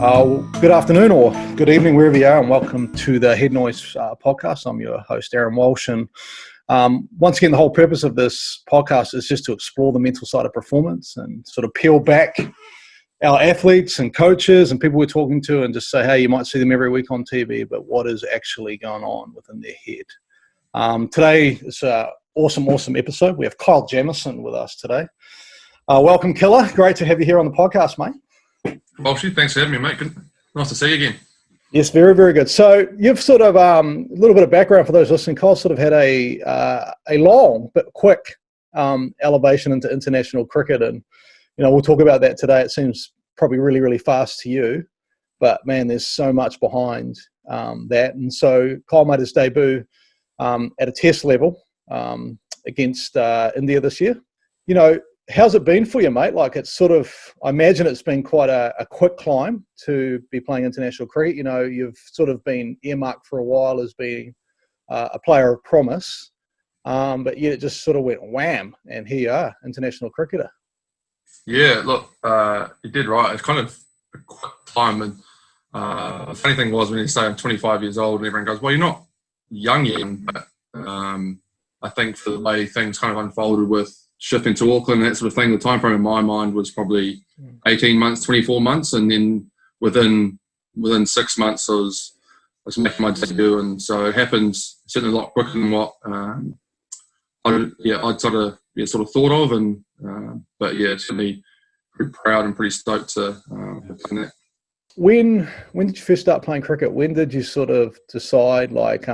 Good afternoon or good evening, wherever you are, and welcome to the Head Noise podcast. I'm your host, Aaron Walsh, and once again, the whole purpose of this podcast is just to explore the mental side of performance and sort of peel back our athletes and coaches and people we're talking to and just say, hey, you might see them every week on TV, but what is actually going on within their head? Today is an awesome episode. We have Kylie Jamison with us today. Welcome, Killer. Great to have you here on the podcast, mate. Walshy, thanks for having me, mate. Nice to see you again. Yes, very good. So you've sort of a little bit of background for those listening. Kyle sort of had a long but quick elevation into international cricket, and we'll talk about that today. It seems probably really fast to you, but man, there's so much behind that. And so Kyle made his debut at a Test level against India this year. How's it been for you, mate? Like, it's sort of, I imagine it's been quite a quick climb to be playing international cricket. You've sort of been earmarked for a while as being a player of promise, but yet it just sort of went wham, and here you are, international cricketer. Yeah, look, you did right. It's kind of a quick climb. And the funny thing was when you say I'm 25 years old and everyone goes, well, you're not young yet. But I think for the way things kind of unfolded with shifting to Auckland and that sort of thing, the time frame in my mind was probably 18 months, 24 months. And then within 6 months, I was making my debut. And so it happens certainly a lot quicker than what I'd sort of thought of. And but yeah, certainly pretty proud and pretty stoked to have done that. When did you first start playing cricket? When did you sort of decide, like,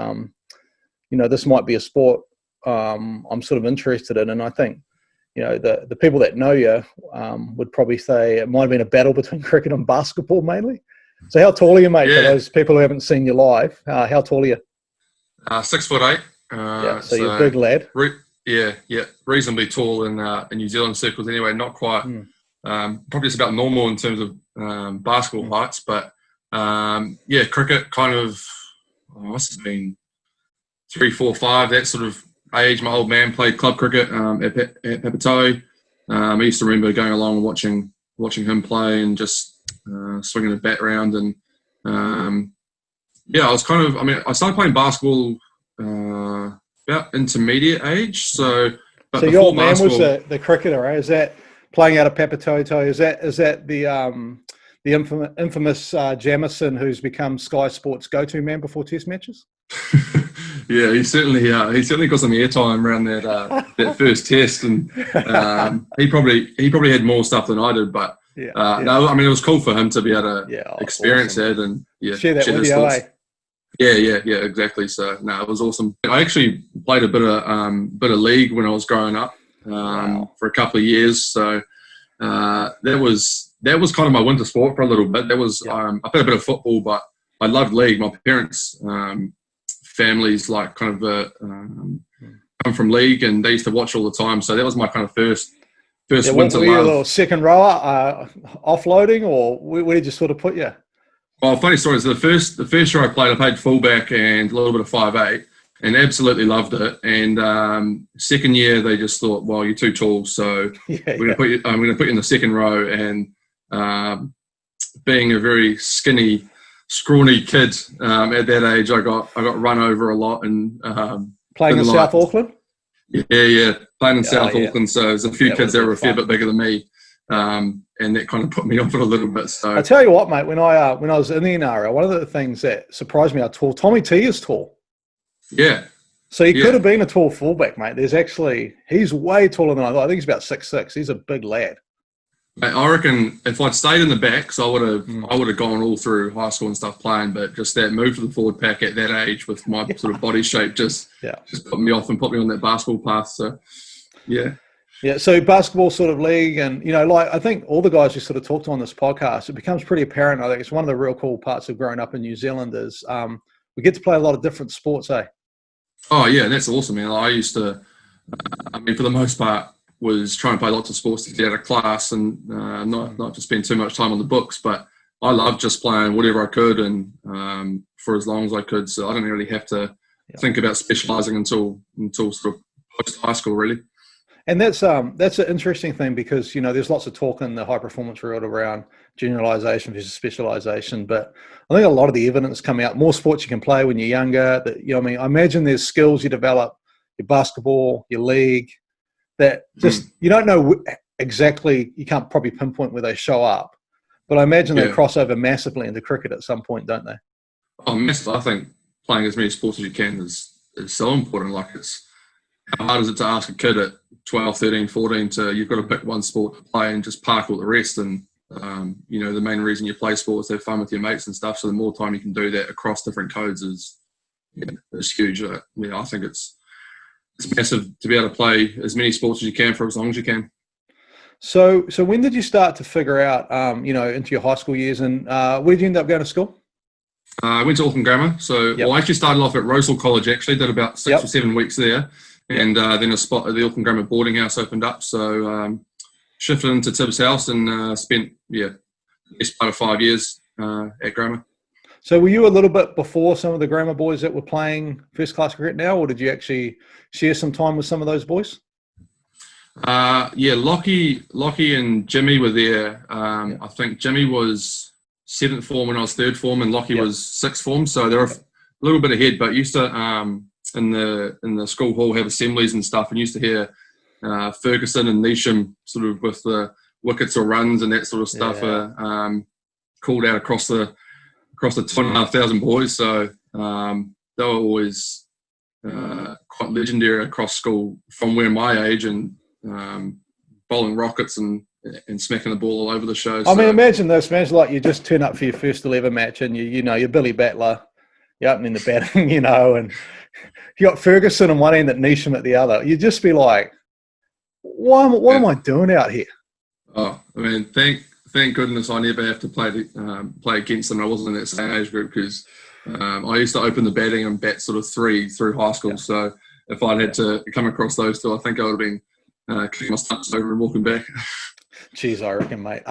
this might be a sport I'm sort of interested in? And I think, the people that know you would probably say it might have been a battle between cricket and basketball mainly. So how tall are you, mate, for those people who haven't seen you live? How tall are you? 6'8". So you're a big lad. Reasonably tall in New Zealand circles anyway. Not quite, probably it's about normal in terms of basketball heights, but cricket kind of, must have been 3, 4, 5, that sort of age. My old man played club cricket at Papatoe. I used to remember going along and watching him play and just swinging a bat around. And I was I started playing basketball about intermediate age. So your old man was the cricketer, right? Is that playing out of Papatoe? Is that the infamous Jamison who's become Sky Sports go-to man before Test matches? Yeah, he certainly got some airtime around that first test, and he probably had more stuff than I did. But no, it was cool for him to be able to experience it and share that with you. Yeah, exactly. So no, it was awesome. I actually played a bit of league when I was growing up for a couple of years. So that was kind of my winter sport for a little bit. That was I played a bit of football, but I loved league. My parents. Families like kind of come from league, and they used to watch all the time. So that was my kind of first winter were you love. A little second rower, offloading, or where did you sort of put you? Well, funny story is the first year I played fullback and a little bit of 5'8", and absolutely loved it. And second year they just thought, well, you're too tall, so I'm going to put you in the second row. And being a very skinny, scrawny kid at that age, I got run over a lot. And playing in South Auckland. Yeah, playing in South Auckland. So there's a few kids that were a fair bit bigger than me, and that kind of put me off it a little bit. So I tell you what, mate, when I was in the NRL, one of the things that surprised me how tall Tommy T is tall. Yeah. So he could have been a tall fullback, mate. He's way taller than I thought. I think he's about 6'6". He's a big lad. I reckon if I'd stayed in the back, so I would have gone all through high school and stuff playing, but just that move to the forward pack at that age with my sort of body shape just put me off and put me on that basketball path. So, yeah. Yeah, so basketball sort of league, and, I think all the guys we sort of talked to on this podcast, it becomes pretty apparent. I think it's one of the real cool parts of growing up in New Zealand is we get to play a lot of different sports, eh? Oh, yeah, that's awesome, man. I used to, for the most part, was trying to play lots of sports to get out of class and not to spend too much time on the books. But I loved just playing whatever I could and for as long as I could. So I didn't really have to think about specialising until sort of post high school, really. And that's an interesting thing because, there's lots of talk in the high performance world around generalization versus specialization. But I think a lot of the evidence coming out, more sports you can play when you're younger, that, I imagine there's skills you develop, your basketball, your league, that just, you don't know exactly, you can't probably pinpoint where they show up. But I imagine they cross over massively into cricket at some point, don't they? Oh, massive. I think playing as many sports as you can is so important. Like, how hard is it to ask a kid at 12, 13, 14 you've got to pick one sport to play and just park all the rest. And, the main reason you play sports is to have fun with your mates and stuff. So the more time you can do that across different codes is huge. I think it's massive to be able to play as many sports as you can for as long as you can. So when did you start to figure out, into your high school years, and where did you end up going to school? I went to Auckland Grammar. So I actually started off at Rosal College, actually, did about 6 or 7 weeks there. And then a spot at the Auckland Grammar boarding house opened up. So shifted into Tibbs House and spent, the best part of 5 years at Grammar. So were you a little bit before some of the Grammar boys that were playing first class cricket now, or did you actually share some time with some of those boys? Lockie and Jimmy were there. I think Jimmy was 7th form when I was 3rd form, and Lockie was 6th form. So they're a little bit ahead, but used to in the school hall have assemblies and stuff, and used to hear Ferguson and Neesham sort of with the wickets or runs and that sort of stuff called out across the 2,500 boys. So they were always quite legendary across school from where my age, and bowling rockets and smacking the ball all over the show. I mean, imagine this, man. It's like you just turn up for your first 11 match and you're Billy Battler, you're opening the batting, and you got Ferguson on one end and Neesham at the other. You'd just be like, what am I doing out here? Oh, I mean, thank goodness I never have to play against them. I wasn't in that same age group, because I used to open the batting and bat sort of 3 through high school. So if I'd had to come across those two, I think I would have been kicking my stumps over and walking back. Geez, I reckon, mate.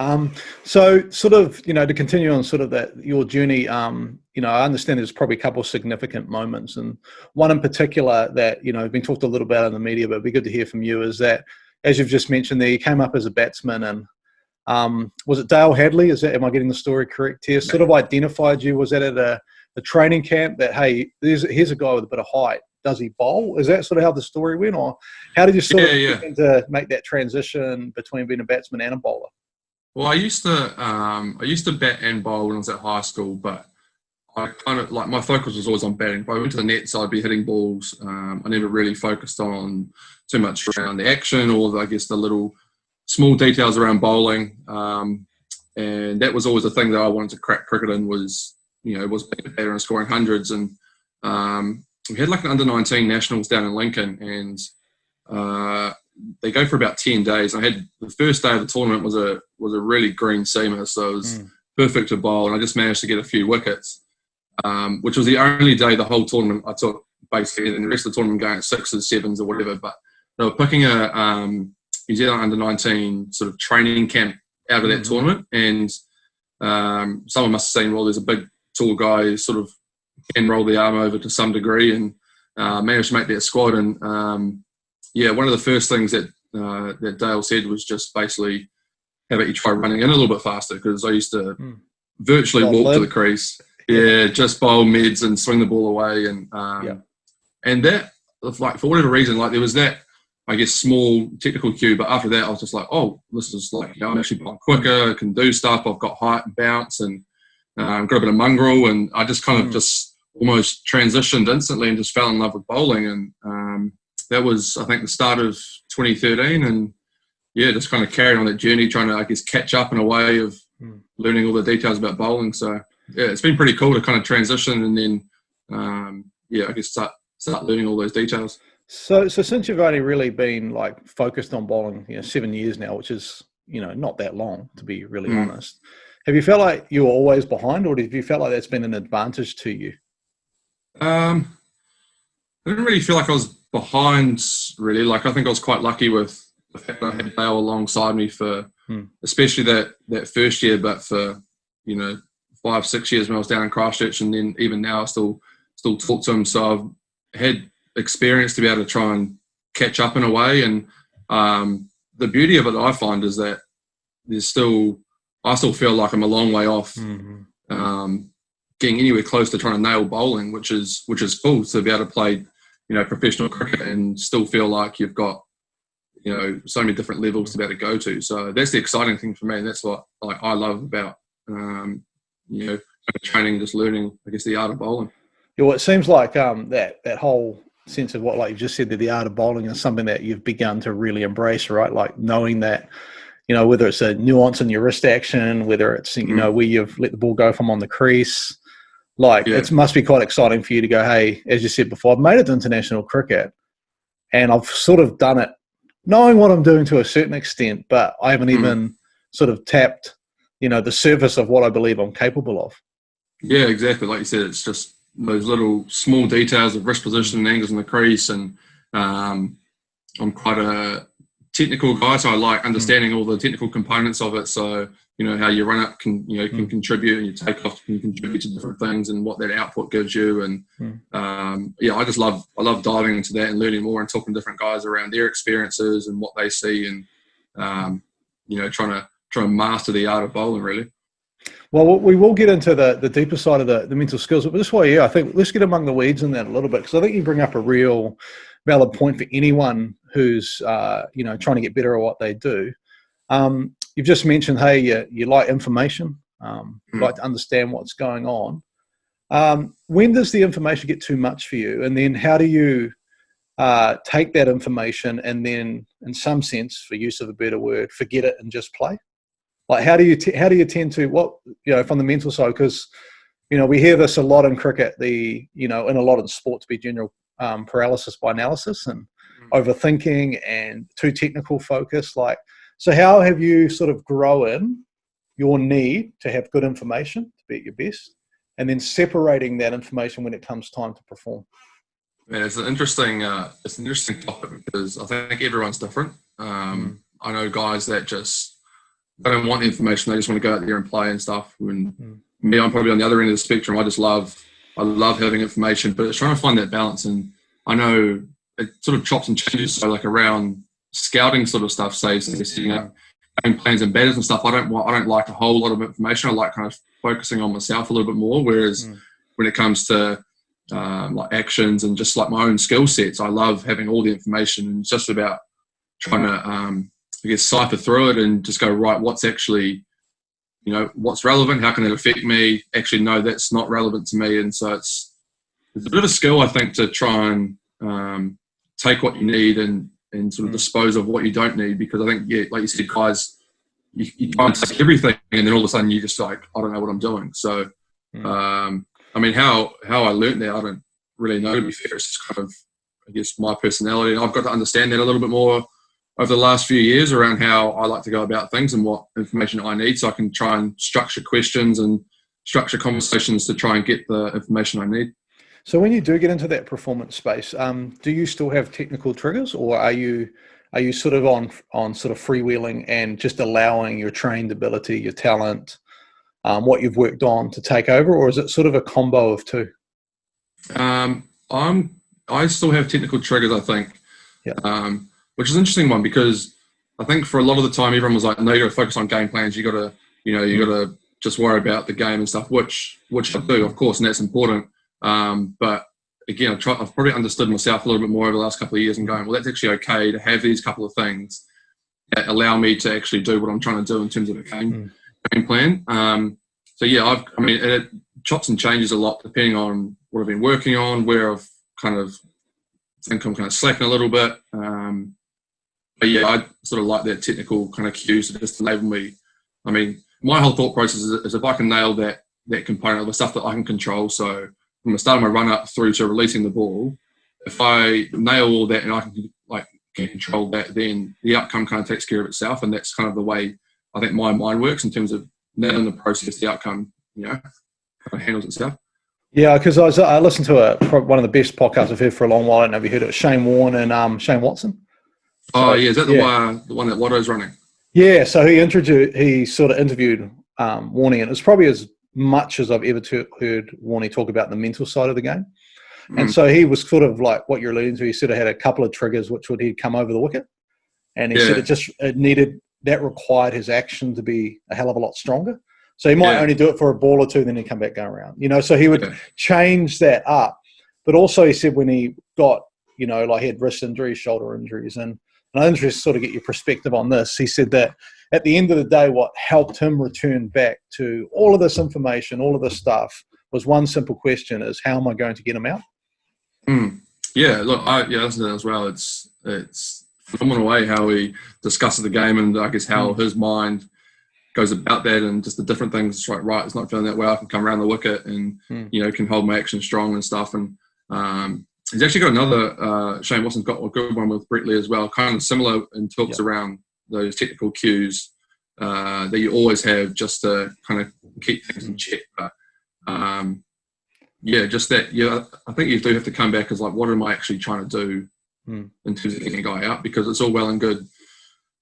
So sort of, to continue on sort of your journey, I understand there's probably a couple of significant moments, and one in particular that, been talked a little about in the media, but it'd be good to hear from you, is that, as you've just mentioned there, you came up as a batsman, and was it Dale Hadley? Am I getting the story correct here? Sort of identified you. Was that at a training camp that, hey, here's a guy with a bit of height. Does he bowl? Is that sort of how the story went, or how did you sort of begin to make that transition between being a batsman and a bowler? Well, I used to bat and bowl when I was at high school, but I kind of my focus was always on batting. If I went to the nets, I'd be hitting balls. I never really focused on too much around the action, or the little small details around bowling. And that was always the thing that I wanted to crack cricket in, was being a batter and scoring hundreds. And we had like an under-19 nationals down in Lincoln, and they go for about 10 days. I had the first day of the tournament was a really green seamer, so it was perfect to bowl, and I just managed to get a few wickets, which was the only day the whole tournament I took, basically, and the rest of the tournament going at 6s, 7s or whatever. But they were picking a New Zealand under-19 sort of training camp out of that tournament, and someone must have seen, well, there's a big tall guy who sort of can roll the arm over to some degree, and managed to make that squad. And one of the first things that Dale said was just basically, how about you try running in a little bit faster, because I used to virtually walk to the crease. Just bowl mids and swing the ball away, and that, like, for whatever reason, like, there was that, I guess, small technical cue, but after that I was just like, oh, this is like, I'm actually bowling quicker, I can do stuff, I've got height and bounce, and got a bit of mongrel, and I just kind of just almost transitioned instantly and just fell in love with bowling. And that was, I think, the start of 2013, and just kind of carried on that journey, trying to, I guess, catch up in a way of learning all the details about bowling. So it's been pretty cool to kind of transition, and then I guess start learning all those details. So since you've only really been like focused on bowling, 7 years now, which is, not that long, to be really honest, have you felt like you were always behind, or have you felt like that's been an advantage to you? I didn't really feel like I was behind, really. Like, I think I was quite lucky with the fact that I had Dale alongside me for, especially that first year, but for, 5-6 years when I was down in Christchurch, and then even now I still talk to him. So I've had experience to be able to try and catch up in a way, and The beauty of it I find is that I still feel like I'm a long way off getting anywhere close to trying to nail bowling, which is cool to be able to play, professional cricket and still feel like you've got, so many different levels to be able to go to. So that's the exciting thing for me, and that's what I love about, training, just learning, I guess, the art of bowling. Yeah, well, it seems like that whole sense of what, like you just said, that the art of bowling is something that you've begun to really embrace, right? Like knowing that, whether it's a nuance in your wrist action, whether it's, where you've let the ball go from on the crease, it must be quite exciting for you to go, hey, as you said before, I've made it to international cricket and I've sort of done it knowing what I'm doing to a certain extent, but I haven't even sort of tapped, the surface of what I believe I'm capable of. Yeah, exactly. Like you said, it's just those little small details of wrist position and angles in the crease. And I'm quite a technical guy, so I like understanding all the technical components of it. So, how your run up can contribute, and your takeoff can contribute to different things, and what that output gives you. And I love diving into that and learning more and talking to different guys around their experiences and what they see, and trying to master the art of bowling, really. Well, we will get into the deeper side of the mental skills, but this way, I think let's get among the weeds in that a little bit, because I think you bring up a real valid point for anyone who's trying to get better at what they do. You've just mentioned, hey, you like information, you like to understand what's going on. When does the information get too much for you, and then how do you take that information and then, in some sense, for use of a better word, forget it and just play? Like, how do you tend to, from the mental side? Because, we hear this a lot in cricket, and a lot in sport, to be general, paralysis by analysis and overthinking and too technical focus. So how have you sort of grown your need to have good information to be at your best, and then separating that information when it comes time to perform? Man, it's an interesting topic, because I think everyone's different. I know guys that they don't want the information; they just want to go out there and play and stuff. And me, I'm probably on the other end of the spectrum. I love having information, but it's trying to find that balance. And I know it sort of chops and changes. So, like around scouting sort of stuff, say setting up game plans and batters and stuff, I don't like a whole lot of information. I like kind of focusing on myself a little bit more. Whereas when it comes to like actions and just like my own skill sets, I love having all the information, and it's just about trying to cipher through it and just go, right, what's actually, what's relevant, how can it affect me? Actually, no, that's not relevant to me. And so it's a bit of a skill, I think, to try and take what you need and sort of dispose of what you don't need, because I think, like you said, guys, you try and take everything, and then all of a sudden you're just like, I don't know what I'm doing. So, I mean, how I learned that, I don't really know, to be fair. It's just kind of, I guess, my personality. And I've got to understand that a little bit more over the last few years around how I like to go about things and what information I need, so I can try and structure questions and structure conversations to try and get the information I need. So when you do get into that performance space, do you still have technical triggers, or are you sort of on sort of freewheeling and just allowing your trained ability, your talent, what you've worked on to take over, or is it sort of a combo of two? I still have technical triggers, I think. Yeah. Which is an interesting one, because I think for a lot of the time everyone was like, no, you got to focus on game plans. You got to just worry about the game and stuff, which I do, of course, and that's important. But again, I've probably understood myself a little bit more over the last couple of years and going, well, that's actually okay to have these couple of things that allow me to actually do what I'm trying to do in terms of a game plan. So yeah, it chops and changes a lot depending on what I've been working on, where I've kind of think I'm kind of slacking a little bit. But yeah, I sort of like that technical kind of cues to just enable me. I mean, my whole thought process is if I can nail that component of the stuff that I can control. So from the start of my run up through to releasing the ball, if I nail all that and I can control that, then the outcome kind of takes care of itself. And that's kind of the way I think my mind works in terms of nailing the process, the outcome, kind of handles itself. Yeah, because I listened to one of the best podcasts I've heard for a long while. I don't know if you heard it. Shane Warne and Shane Watson. So, is that the one that Watto's running? Yeah, so he sort of interviewed Warnie, and it's probably as much as I've ever heard Warnie talk about the mental side of the game. And so he was sort of like what you're alluding to. He sort of had a couple of triggers, which he'd come over the wicket, And he said that required his action to be a hell of a lot stronger. So he might only do it for a ball or two, then he'd come back, go around. So he would change that up. But also he said when he got, like he had wrist injuries, shoulder injuries, and I'm interested to sort of get your perspective on this. He said that at the end of the day, what helped him return back to all of this information, all of this stuff, was one simple question: is how am I going to get him out? Yeah, look, I listened to that as well. It's phenomenal way how he discusses the game, and I guess how his mind goes about that, and just the different things. It's like, right, it's not feeling that well, I can come around the wicket and can hold my action strong and stuff. And he's actually got another Shane Watson's got a good one with Brett Lee as well, kind of similar, and talks around those technical cues that you always have just to kind of keep things in check. But just that. I think you do have to come back as like, what am I actually trying to do in terms of getting a guy out? Because it's all well and good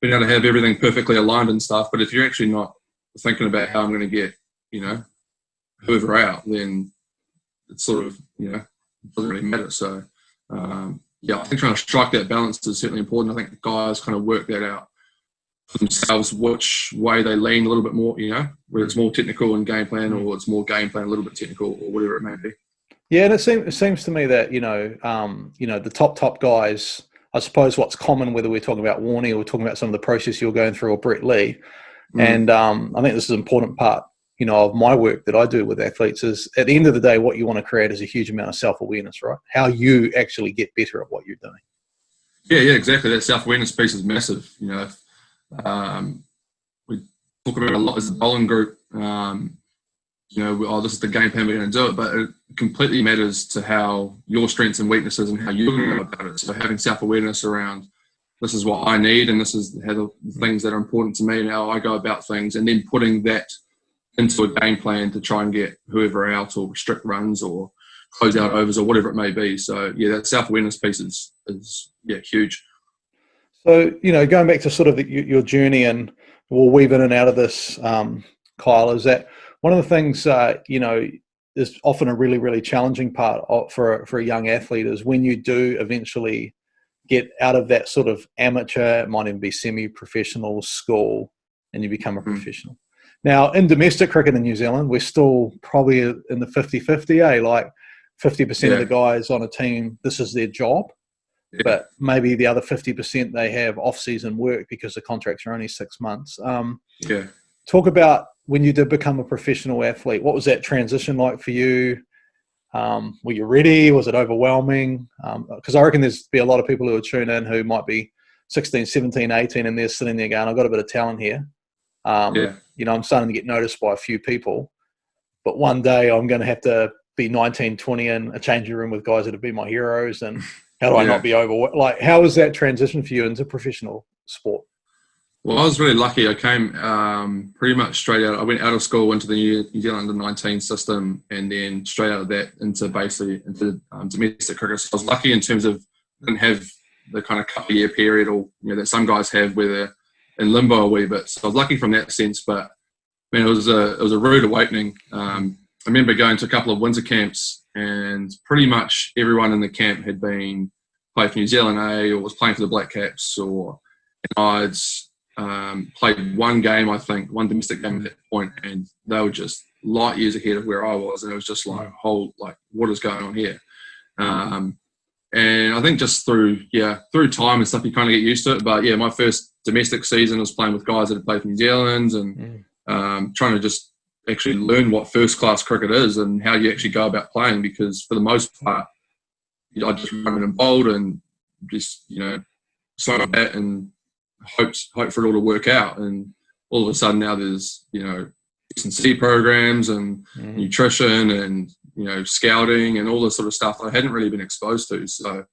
being able to have everything perfectly aligned and stuff, but if you're actually not thinking about how I'm going to get, whoever out, then it's sort of, doesn't really matter. So, I think trying to strike that balance is certainly important. I think the guys kind of work that out for themselves, which way they lean a little bit more, whether it's more technical and game plan, or it's more game plan, a little bit technical, or whatever it may be. Yeah, and it seems to me that, the top guys, I suppose what's common, whether we're talking about Warney or we're talking about some of the process you're going through, or Brett Lee, and I think this is an important part, of my work that I do with athletes, is at the end of the day, what you want to create is a huge amount of self-awareness, right? How you actually get better at what you're doing. Yeah, exactly. That self-awareness piece is massive. We talk about it a lot as a bowling group. This is the game plan, we're going to do it, but it completely matters to how your strengths and weaknesses and how you're going to go about it. So having self-awareness around, this is what I need, and this is how the things that are important to me and how I go about things, and then putting that into a game plan to try and get whoever out, or restrict runs, or close out overs, or whatever it may be. So that self-awareness piece is huge. So going back to sort of your journey, and we'll weave in and out of this, Kyle, is that one of the things is often a really, really challenging part for a young athlete, is when you do eventually get out of that sort of amateur, it might even be semi-professional school, and you become a professional. Now, in domestic cricket in New Zealand, we're still probably in the 50-50, like 50% of the guys on a team, this is their job, but maybe the other 50% they have off-season work because the contracts are only 6 months. Talk about when you did become a professional athlete. What was that transition like for you? Were you ready? Was it overwhelming? Because I reckon there's be a lot of people who are tune in who might be 16, 17, 18, and they're sitting there going, I've got a bit of talent here. I'm starting to get noticed by a few people, but one day I'm going to have to be 19, 20 in a changing room with guys that have been my heroes, and how do I not be overwhelmed? Like, how was that transition for you into professional sport? Well, I was really lucky. I came pretty much straight out. I went out of school into the New Zealand under-19 system, and then straight out of that into domestic cricket. So I was lucky in terms of I didn't have the kind of couple-year period, or that some guys have where they're in limbo a wee bit. So I was lucky from that sense. But it was a rude awakening. I remember going to a couple of winter camps, and pretty much everyone in the camp had been played for New Zealand A, or was playing for the Black Caps, or I'd played one game, I think, one domestic game at that point, and they were just light years ahead of where I was, and it was just like, what is going on here? And I think just through time and stuff, you kind of get used to it. But my first domestic season was playing with guys that had played for New Zealand, and trying to just actually learn what first class cricket is and how you actually go about playing. Because for the most part, I just run and bowled and just slow that and hope for it all to work out. And all of a sudden now there's S&C programs and nutrition and scouting and all this sort of stuff I hadn't really been exposed to. So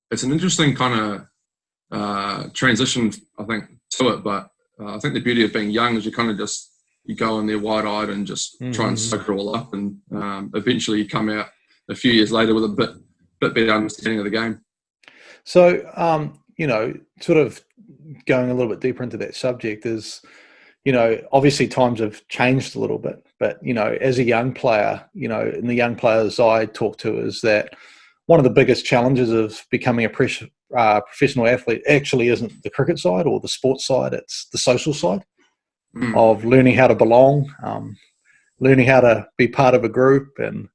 it's an interesting kind of transition, I think, to it. But I think the beauty of being young is you kind of just you go in there wide-eyed and just try and soak it all up, and eventually you come out a few years later with a bit better understanding of the game. So sort of going a little bit deeper into that subject is, obviously times have changed a little bit, but, as a young player, and the young players I talk to, is that one of the biggest challenges of becoming a professional athlete actually isn't the cricket side or the sports side, it's the social side of learning how to belong, learning how to be part of a group. And,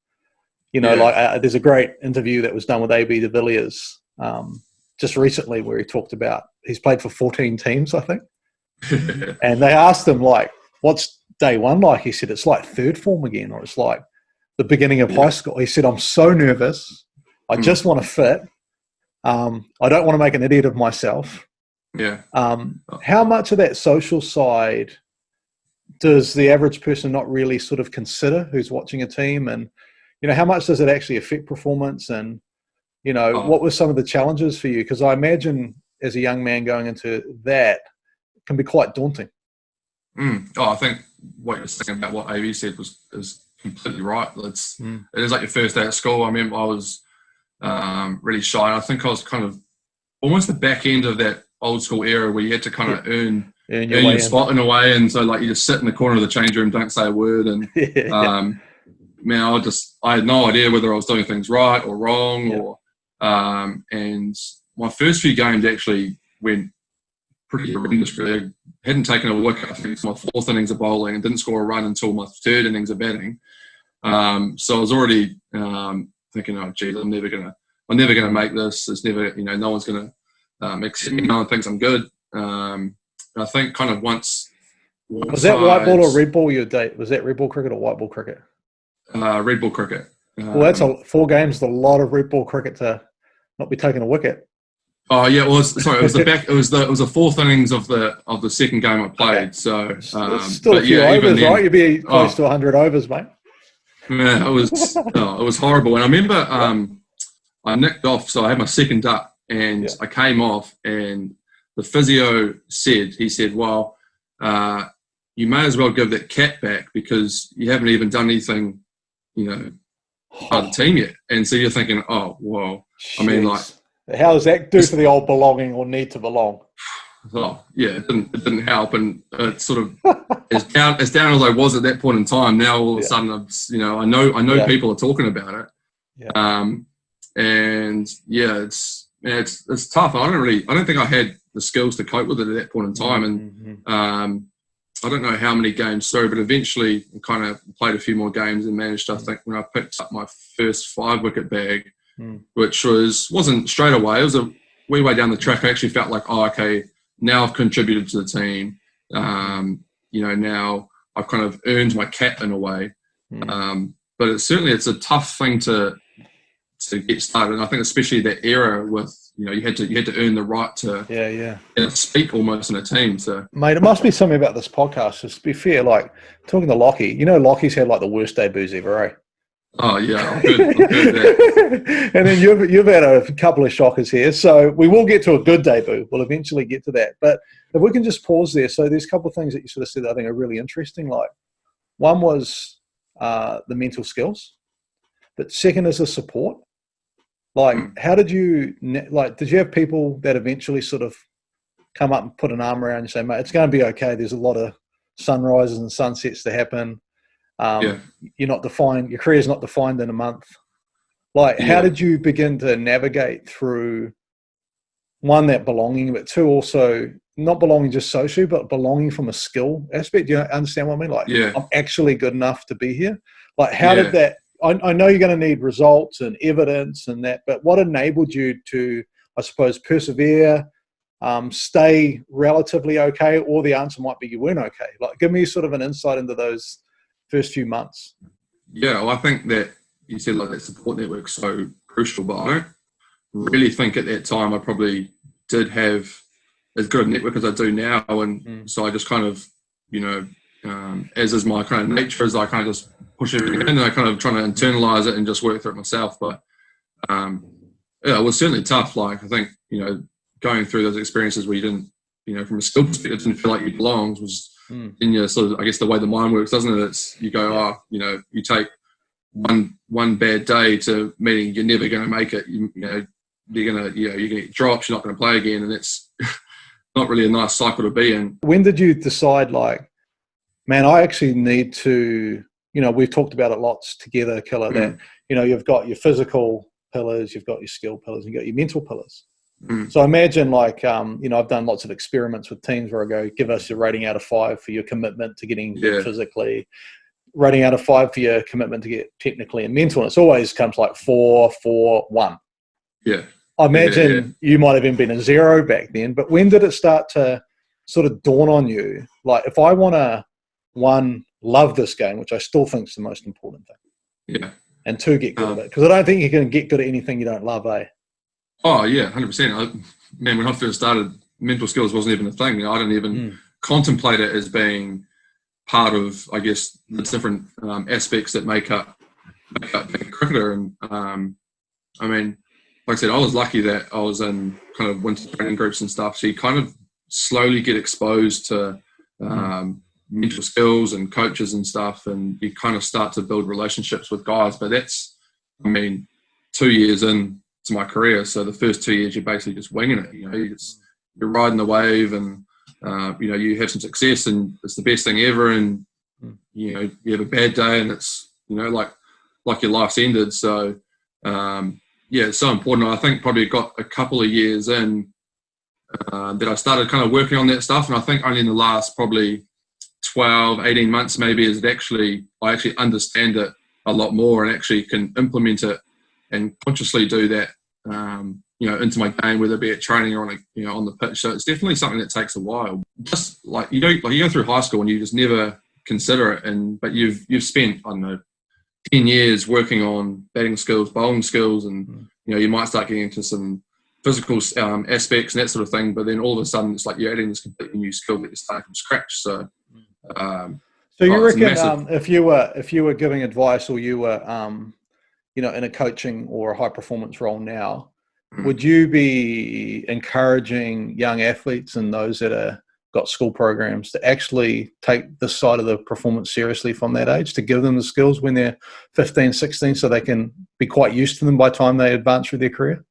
there's a great interview that was done with AB de Villiers just recently where he talked about, he's played for 14 teams, I think. And they asked him, like, what's day one like? He said, it's like third form again, or it's like the beginning of high school. He said, I'm so nervous. I just want to fit. I don't want to make an idiot of myself. Yeah. How much of that social side does the average person not really sort of consider who's watching a team? And, how much does it actually affect performance? And, what were some of the challenges for you? Because I imagine as a young man going into that can be quite daunting. I think what you're saying about what AB said is completely right. It is like your first day at school. I remember I was really shy. And I think I was kind of almost the back end of that old school era where you had to kind of earn your spot in a way. And so like you just sit in the corner of the change room, don't say a word. And man, I had no idea whether I was doing things right or wrong. Or and my first few games actually went pretty horrendous. Really. I hadn't taken a wicket, I think it's my fourth innings of bowling, and didn't score a run until my third innings of batting. So I was already thinking, oh geez, I'm never gonna make this. It's never, no one's gonna accept me. No one thinks I'm good. I think kind of once. Was that white ball or red ball your date? Was that red ball cricket or white ball cricket? Red ball cricket. Well, that's 4 games. A lot of red ball cricket to not be taking a wicket. Oh yeah, it was the back. It was the fourth innings of the second game I played. Okay. So it's still a few overs, then, right? You'd be close to 100 overs, mate. Yeah, it was horrible. And I remember I nicked off, so I had my second duck, and I came off, and the physio said, well, you may as well give that cap back because you haven't even done anything, by the team yet. And so you're thinking, oh, well, I mean, like, how does that do for the old belonging or need to belong? Oh, yeah, it didn't help, and it's sort of as down as I was at that point in time. Now all of a sudden, I know people are talking about it, and it's tough. I don't think I had the skills to cope with it at that point in time, and I don't know how many games through, but eventually I kind of played a few more games and managed to, I think, when I picked up my first 5-wicket bag, which wasn't straight away. It was a wee way down the track. I actually felt like, oh, okay, now I've contributed to the team. Now I've kind of earned my cap in a way. But it's a tough thing to get started. And I think especially that era with, you had to earn the right to speak almost in a team. So, mate, it must be something about this podcast. Just to be fair, like talking to Lockie, Lockie's had like the worst debuts ever, eh? Oh yeah, I've heard that. And then you've had a couple of shockers here, so we will get to a good debut. We'll eventually get to that, but if we can just pause there. So there's a couple of things that you sort of said that I think are really interesting. Like one was the mental skills, but second is the support. Like, how did you did you have people that eventually sort of come up and put an arm around you and say, mate, it's going to be okay. There's a lot of sunrises and sunsets to happen. You're not defined. Your career's not defined in a month. Like, how did you begin to navigate through one, that belonging, but two, also not belonging just socially, but belonging from a skill aspect? Do you understand what I mean? Like, I'm actually good enough to be here. Like, how did that? I know you're going to need results and evidence and that, but what enabled you to, I suppose, persevere, stay relatively okay, or the answer might be you weren't okay? Like, give me sort of an insight into those first few months. Yeah, well, I think that you said like that support network's so crucial, but I don't really think at that time I probably did have as good a network as I do now, and so I just kind of, as is my kind of nature, is I kind of just push everything in, and I kind of trying to internalize it and just work through it myself. But it was certainly tough. Like, I think, going through those experiences where you didn't, from a skill perspective, didn't feel like you belonged was in your sort of, I guess, the way the mind works, doesn't it? It's, you go, you take one bad day to meaning you're never going to make it. You're going to get dropped, you're not going to play again, and it's not really a nice cycle to be in. When did you decide, like, man, I actually need to, we've talked about it lots together, Killer, that, you've got your physical pillars, you've got your skill pillars, you've got your mental pillars. So imagine like, I've done lots of experiments with teams where I go, give us your rating out of 5 for your commitment to getting good physically, rating out of 5 for your commitment to get technically and mental. And it's always comes like 4, 4, 1. Yeah. I imagine you might have even been a 0 back then, but when did it start to sort of dawn on you? Like, if I want to, 1, love this game, which I still think is the most important thing. Yeah. And 2, get good at it. Because I don't think you can get good at anything you don't love, eh? Oh, yeah, 100%. Man, when I first started, mental skills wasn't even a thing. I didn't even contemplate it as being part of, I guess, the different aspects that make up being a cricketer. And, I mean, like I said, I was lucky that I was in kind of winter training groups and stuff. So you kind of slowly get exposed to mental skills and coaches and stuff, and you kind of start to build relationships with guys. But that's, 2 years in to my career. So the first 2 years, you're basically just winging it. You're riding the wave, and you have some success, and it's the best thing ever. And you have a bad day, and it's like your life's ended. So it's so important. I think probably got a couple of years in that I started kind of working on that stuff, and I think only in the last probably 12, 18 months maybe is it I actually understand it a lot more and actually can implement it and consciously do that, into my game, whether it be at training or on the pitch. So it's definitely something that takes a while. Just like you go through high school and you just never consider it, but you've spent, I don't know, 10 years working on batting skills, bowling skills, and you might start getting into some physical aspects and that sort of thing. But then all of a sudden, it's like you're adding this completely new skill that you're starting from scratch. So you reckon if you were giving advice, or you were in a coaching or a high performance role now, would you be encouraging young athletes and those that are got school programs to actually take this side of the performance seriously from that age, to give them the skills when they're 15, 16, so they can be quite used to them by the time they advance through their career?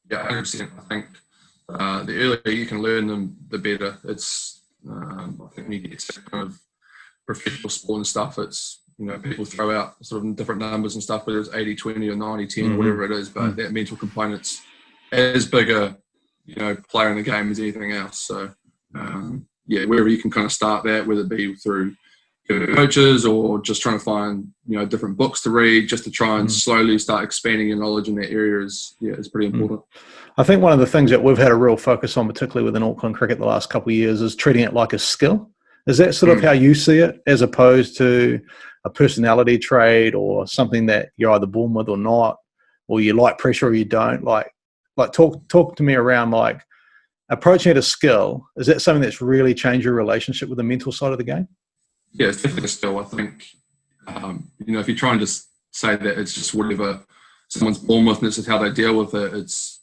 Yeah, 100%. I think the earlier you can learn them, the better. It's I think when you get to kind of professional sport and stuff, it's people throw out sort of different numbers and stuff, whether it's 80-20 or 90-10 or whatever it is, but that mental component's as big a player in the game as anything else. So wherever you can kind of start that, whether it be through coaches or just trying to find different books to read, just to try and slowly start expanding your knowledge in that area is pretty important. I think one of the things that we've had a real focus on, particularly within Auckland cricket the last couple of years, is treating it like a skill. Is that sort of how you see it, as opposed to a personality trait or something that you're either born with or not, or you like pressure or you don't? Like talk to me around like approaching it as skill. Is that something that's really changed your relationship with the mental side of the game? Yeah, it's definitely a skill. I think, if you try and just say that it's just whatever someone's born with and this is how they deal with it, it's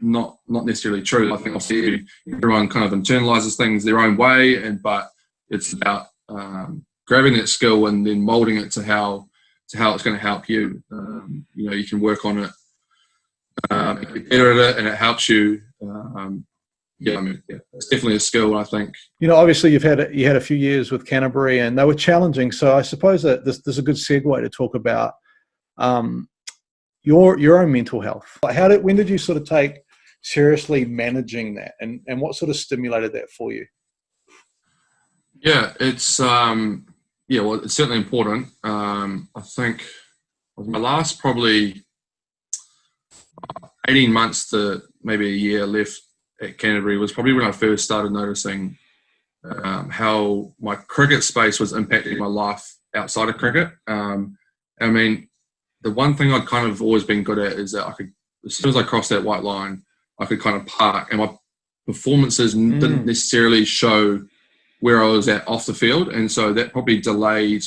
not necessarily true. I think obviously everyone kind of internalizes things their own way, but it's about grabbing that skill and then molding it to how it's going to help you. You can work on it, get better at it, and it helps you. It's definitely a skill, I think. Obviously you had a few years with Canterbury, and they were challenging. So I suppose that this is a good segue to talk about your own mental health. When did you sort of take seriously managing that, and what sort of stimulated that for you? Yeah, it's it's certainly important. I think my last probably 18 months to maybe a year left at Canterbury was probably when I first started noticing how my cricket space was impacting my life outside of cricket. The one thing I'd kind of always been good at is that I could, as soon as I crossed that white line, I could kind of park, and my performances didn't necessarily show where I was at off the field, and so that probably delayed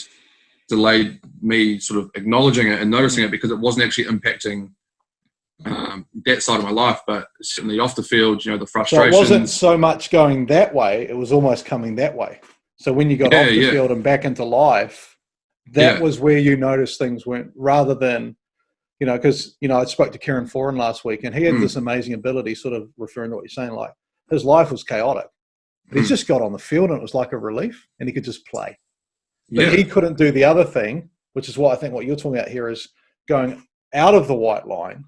me sort of acknowledging it and noticing it, because it wasn't actually impacting that side of my life, but certainly off the field, the frustrations. So it wasn't so much going that way, it was almost coming that way. So when you got off the field and back into life, that was where you noticed things went, rather than, because, I spoke to Kieran Foran last week, and he had this amazing ability, sort of referring to what you're saying, like his life was chaotic. But he just got on the field and it was like a relief, and he could just play. But he couldn't do the other thing, which is what I think what you're talking about here is going out of the white line,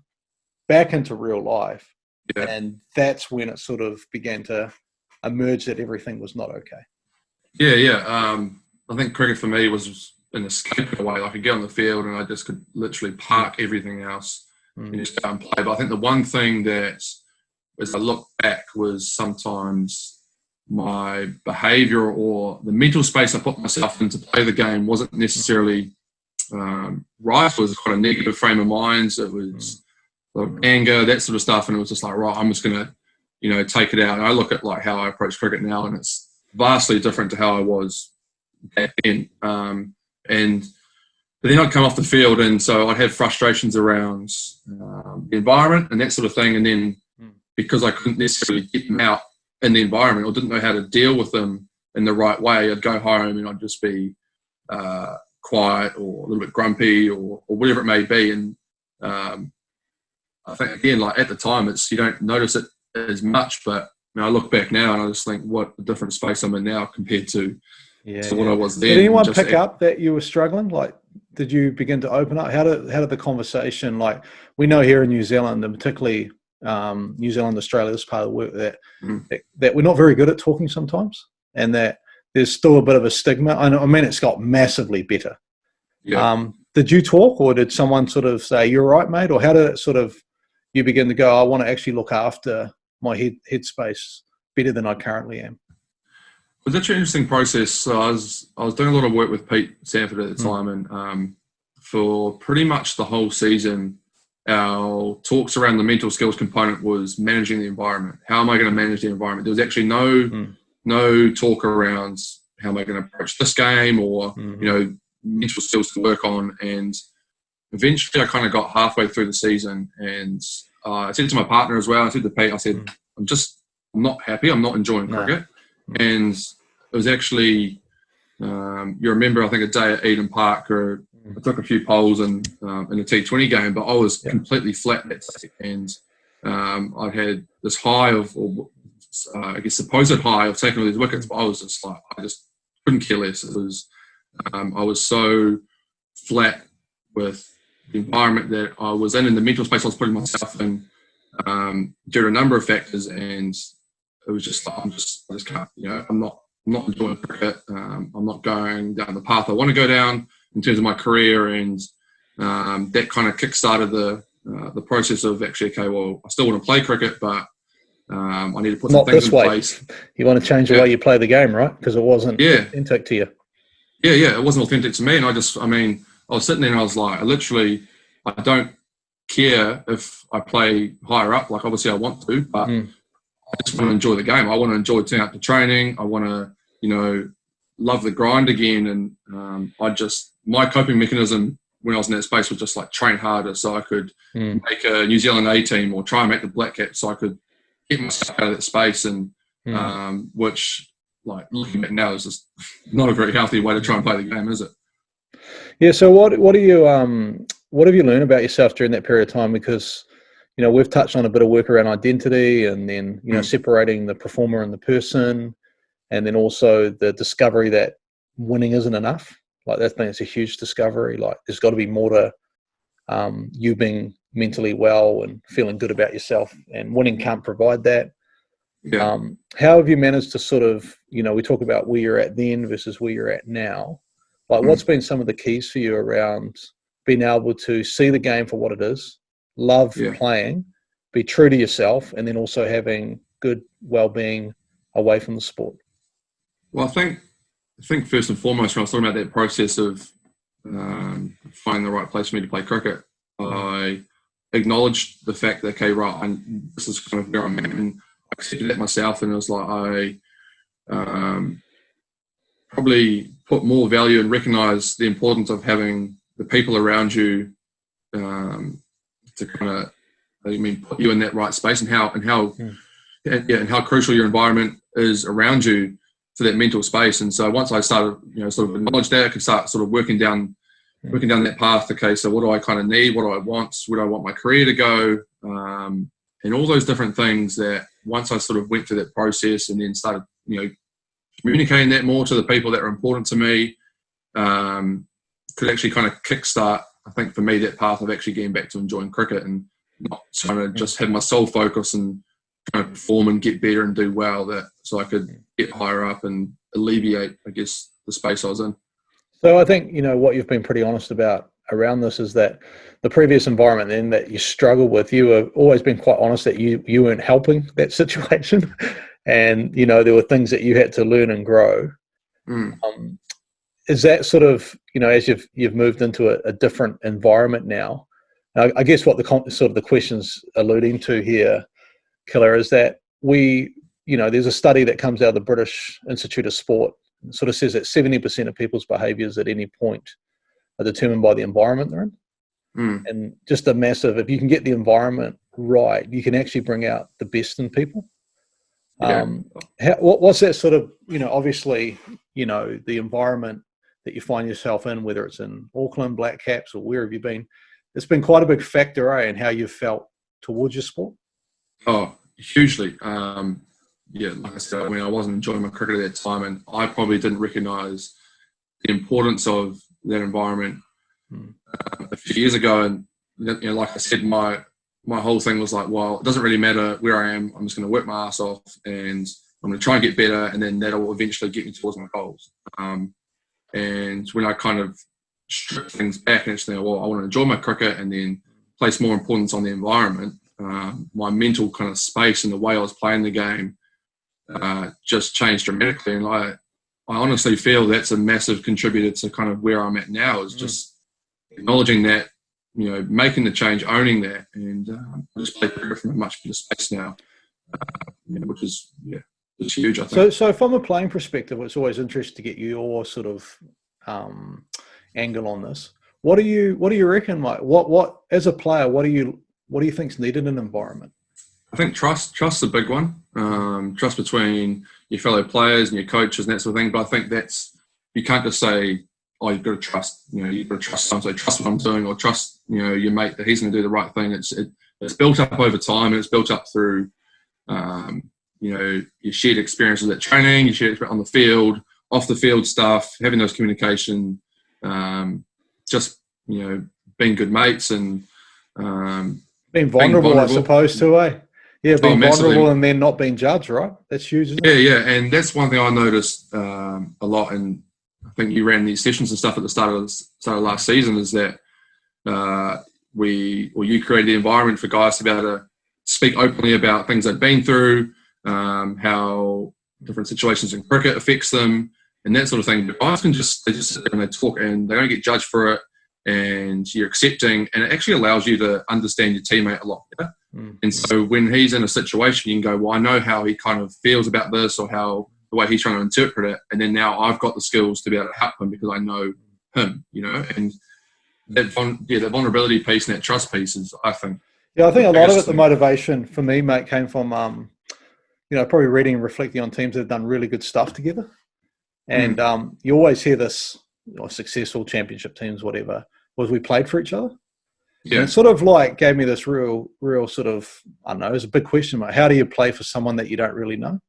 back into real life, Yeah. And that's when it sort of began to emerge that everything was not okay. Yeah. I think cricket for me was an escape in a way. I could get on the field and I just could literally park everything else and just go and play. But I think the one thing that, as I look back, was sometimes my behaviour or the mental space I put myself in to play the game wasn't necessarily right. It was quite a negative frame of mind. It was anger, that sort of stuff, and it was just like, right, I'm just going to, take it out. And I look at like how I approach cricket now, and it's vastly different to how I was back then. But then I'd come off the field, and so I'd have frustrations around the environment and that sort of thing. And then because I couldn't necessarily get them out in the environment or didn't know how to deal with them in the right way, I'd go home and I'd just be quiet or a little bit grumpy or whatever it may be. And I think, again, like at the time, you don't notice it as much, but I look back now and I just think what a different space I'm in now compared to what I was then. Did anyone pick up that you were struggling? Like, did you begin to open up? How did the conversation, like, we know here in New Zealand, and particularly New Zealand, Australia, this part of the work, that we're not very good at talking sometimes, and that there's still a bit of a stigma. I mean, it's got massively better. Yeah. Did you talk, or did someone sort of say, "You're right, mate," or how did it sort of, you begin to go, I want to actually look after my headspace better than I currently am? It was actually an interesting process. So I was doing a lot of work with Pete Sanford at the time, and for pretty much the whole season, our talks around the mental skills component was managing the environment. How am I going to manage the environment? There was actually no talk around how am I going to approach this game or mental skills to work on. And eventually, I kind of got halfway through the season, and I said to my partner as well. I said to Pete, I said, I'm not happy. I'm not enjoying cricket. And it was actually, you remember, I think a day at Eden Park, or I took a few poles in a T20 game, but I was completely flat that day. And I had this high of, or I guess supposed high of taking all these wickets, but I was just like, I just couldn't care less. It was, I was so flat with the environment that I was in and the mental space I was putting myself in due to a number of factors, and it was just like, I just can't, I'm not enjoying cricket. I'm not going down the path I want to go down in terms of my career, and that kind of kick-started the process of actually, okay, well, I still want to play cricket, but I need to put some things in place. You want to change the way you play the game, right? Because it wasn't authentic to you. Yeah, it wasn't authentic to me, and I was sitting there and I was like, I don't care if I play higher up. Like, obviously I want to, but I just want to enjoy the game. I want to enjoy turning up to training. I want to, love the grind again. And my coping mechanism when I was in that space was just like train harder so I could make a New Zealand A team or try and make the Black Caps so I could get myself out of that space. And which, like, looking back now, is just not a very healthy way to try and play the game, is it? Yeah. So what have you learned about yourself during that period of time? Because, we've touched on a bit of work around identity, and then, separating the performer and the person, and then also the discovery that winning isn't enough. Like, I think it's a huge discovery. Like, there's got to be more to you being mentally well and feeling good about yourself, and winning can't provide that. Yeah. How have you managed to sort of, we talk about where you're at then versus where you're at now. Like, what's been some of the keys for you around being able to see the game for what it is, love playing, be true to yourself, and then also having good well-being away from the sport? Well, I think first and foremost, when I was talking about that process of finding the right place for me to play cricket, I acknowledged the fact that, okay, right, and this is kind of where I'm at, and I accepted that myself, and it was like I probably put more value and recognise the importance of having the people around you to kind of, put you in that right space, and how crucial your environment is around you for that mental space. And so once I started, sort of acknowledge that, I could start sort of working down that path. Okay, so what do I kind of need? What do I want? Where do I want my career to go? And all those different things that once I sort of went through that process and then started, communicating that more to the people that are important to me, could actually kind of kickstart, I think, for me, that path of actually getting back to enjoying cricket. And not trying to just have my sole focus and trying to perform and get better and do well, that so I could get higher up and alleviate, I guess, the space I was in. So I think, what you've been pretty honest about around this is that the previous environment then that you struggled with, you have always been quite honest that you weren't helping that situation. And, there were things that you had to learn and grow. Is that sort of, as you've moved into a different environment now, I guess what the question's alluding to here, Killer, is that there's a study that comes out of the British Institute of Sport, sort of says that 70% of people's behaviours at any point are determined by the environment they're in. And just if you can get the environment right, you can actually bring out the best in people. What's that sort of, obviously, the environment that you find yourself in, whether it's in Auckland, Black Caps, or where have you been, it's been quite a big factor, in how you've felt towards your sport? Oh, hugely. Like I said, I wasn't enjoying my cricket at that time, and I probably didn't recognise the importance of that environment a few years ago. And like I said, my whole thing was like, well, it doesn't really matter where I am. I'm just going to work my ass off, and I'm going to try and get better, and then that'll eventually get me towards my goals. And when I kind of strip things back and actually, well, I want to enjoy my cricket and then place more importance on the environment, my mental kind of space and the way I was playing the game just changed dramatically. And I honestly feel that's a massive contributor to kind of where I'm at now, is just acknowledging that, making the change, owning that, and I just play cricket from a much better space now, which is, it's huge, I think. So from a playing perspective, it's always interesting to get your sort of angle on this. What do you reckon, Mike? What as a player, what do you think's needed in an environment? I think trust's a big one. Trust between your fellow players and your coaches and that sort of thing. But I think you can't just say, oh, you've got to trust. You've got to trust someone. So trust what I'm doing, or trust your mate that he's going to do the right thing. It's built up over time, and it's built up through your shared experiences at training, your shared experience on the field, off the field stuff, having those communication, just being good mates and being vulnerable, I suppose, too, eh? Yeah, being vulnerable and then not being judged, right? That's huge, isn't it? Yeah, and that's one thing I noticed a lot, and I think you ran these sessions and stuff at the start of last season, is that you created the environment for guys to be able to speak openly about things they've been through, how different situations in cricket affects them, and that sort of thing. But guys they just sit there and they talk, and they don't get judged for it, and you're accepting, and it actually allows you to understand your teammate a lot better. And so when he's in a situation, you can go, well, I know how he kind of feels about this, or how the way he's trying to interpret it, and then now I've got the skills to be able to help him because I know him, and that vulnerability piece and that trust piece is, I think. Yeah, I think a lot of it, the motivation for me, mate, came from, probably reading and reflecting on teams that have done really good stuff together. And you always hear this, successful championship teams, whatever, was we played for each other. Yeah. And it sort of like gave me this real sort of, I don't know, it's a big question, mate. How do you play for someone that you don't really know?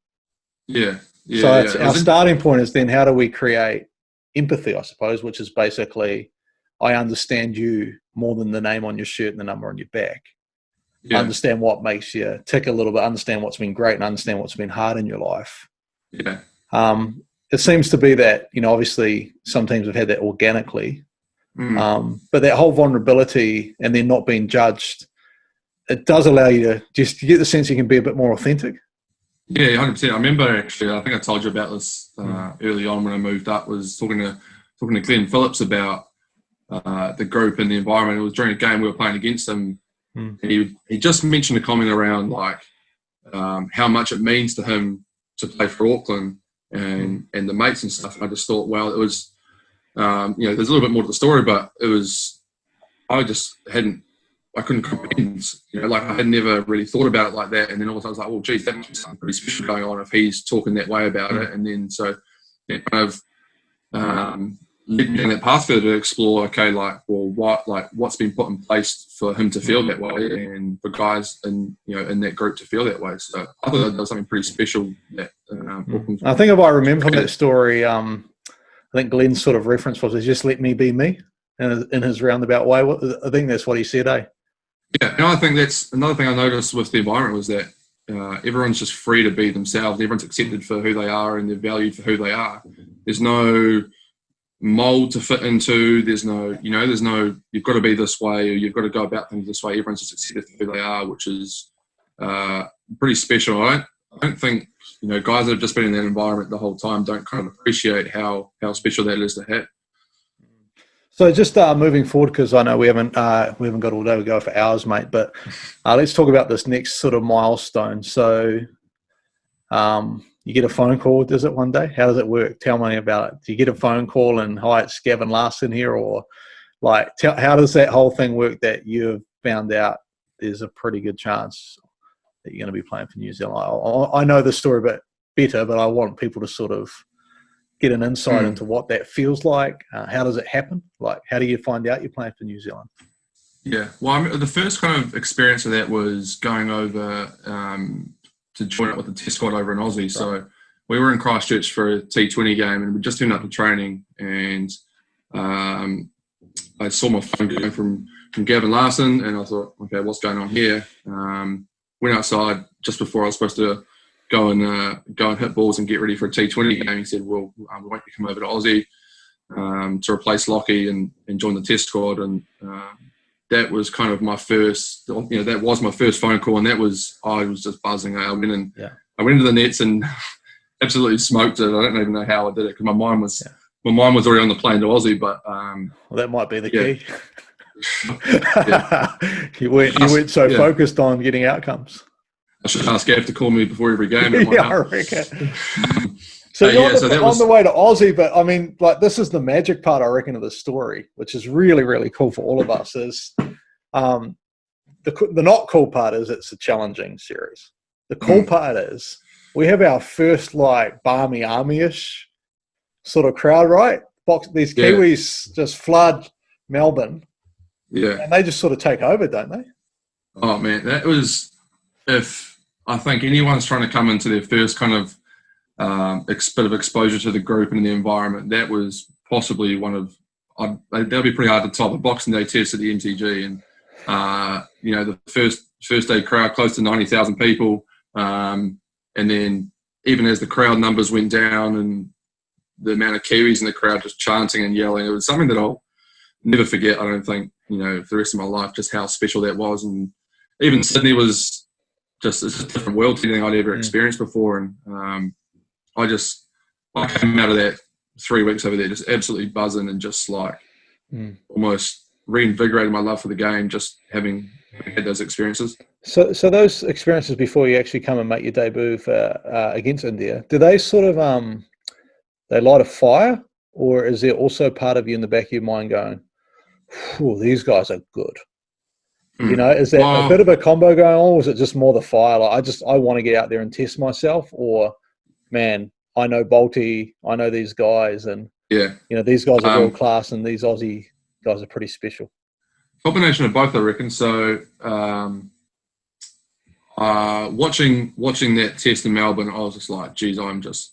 Yeah. So our starting point is then how do we create empathy, I suppose, which is basically I understand you more than the name on your shirt and the number on your back. Yeah. Understand what makes you tick a little bit, understand what's been great and understand what's been hard in your life. Yeah. It seems to be that, obviously some teams have had that organically. But that whole vulnerability and then not being judged, it does allow you to just get the sense you can be a bit more authentic. Yeah, 100%. I remember actually, I think I told you about this early on when I moved up, was talking to Glenn Phillips about the group and the environment. It was during a game we were playing against him, and he just mentioned a comment around like how much it means to him to play for Auckland and the mates and stuff. And I just thought, well, it was, there's a little bit more to the story, but it was, I couldn't comprehend, like I had never really thought about it like that. And then all of a sudden I was like, well, geez, that must be something pretty special going on if he's talking that way about it. And then so it kind of led me down that path further to explore, okay, what's been put in place for him to feel that way and for guys in that group to feel that way. So I thought that was something pretty special that I think if I remember from that story, I think Glenn's sort of reference was, just let me be me in his roundabout way. I think that's what he said, eh? Yeah, and I think that's another thing I noticed with the environment was that everyone's just free to be themselves. Everyone's accepted for who they are and they're valued for who they are. There's no mold to fit into. There's no, you've got to be this way or you've got to go about things this way. Everyone's just accepted for who they are, which is pretty special. I don't think, guys that have just been in that environment the whole time don't kind of appreciate how special that is to have. So just moving forward, because I know we haven't got all day. We go for hours, mate. But let's talk about this next sort of milestone. So you get a phone call, does it one day? How does it work? Tell me about it. Do you get a phone call and, hi, it's Gavin Larson here? Or like, how does that whole thing work that you've found out there's a pretty good chance that you're going to be playing for New Zealand? I know the story a bit better, but I want people to sort of get an insight into what that feels like. How does it happen? Like, how do you find out you're playing for New Zealand? Yeah, well, the first kind of experience of that was going over to join up with the test squad over in Aussie. Right. So we were in Christchurch for a T20 game and we just turned up to training, and I saw my phone going from Gavin Larson, and I thought, okay, what's going on here? Went outside just before I was supposed to go and hit balls and get ready for a T20 game. He said, well, we want you to come over to Aussie to replace Lockie and join the test squad. And that was kind of my first, that was my first phone call, and I was just buzzing. I went into the nets and absolutely smoked it. I don't even know how I did it because my mind was already on the plane to Aussie. But well, that might be the key. You weren't so focused on getting outcomes. I should ask Gav to call me before every game. I reckon. So you're on the way to Aussie, but I mean, like, this is the magic part, I reckon, of the story, which is really, really cool for all of us. Is the not cool part is it's a challenging series. The cool part is we have our first like Barmy Army-ish sort of crowd, right? These Kiwis just flood Melbourne, and they just sort of take over, don't they? Oh man, that was, if I think anyone's trying to come into their first kind of bit of exposure to the group and the environment, that was possibly one of, that'll be pretty hard to top. A Boxing Day test at the MCG, and the first day crowd close to 90,000 people, and then even as the crowd numbers went down and the amount of Kiwis in the crowd just chanting and yelling, it was something that I'll never forget. I don't think, for the rest of my life, just how special that was. And even Sydney was it's a different world to anything I'd ever experienced before. And I came out of that 3 weeks over there just absolutely buzzing and just like almost reinvigorated my love for the game, just having had those experiences. So those experiences before you actually come and make your debut for, against India, do they sort of they light a fire, or is there also part of you in the back of your mind going, these guys are good? Is that a bit of a combo going on, or is it just more the fire? Like, I want to get out there and test myself, or, man, I know Bolty, I know these guys, and these guys are world class, and these Aussie guys are pretty special. Combination of both, I reckon. So, watching that test in Melbourne, I was just like, geez, I'm just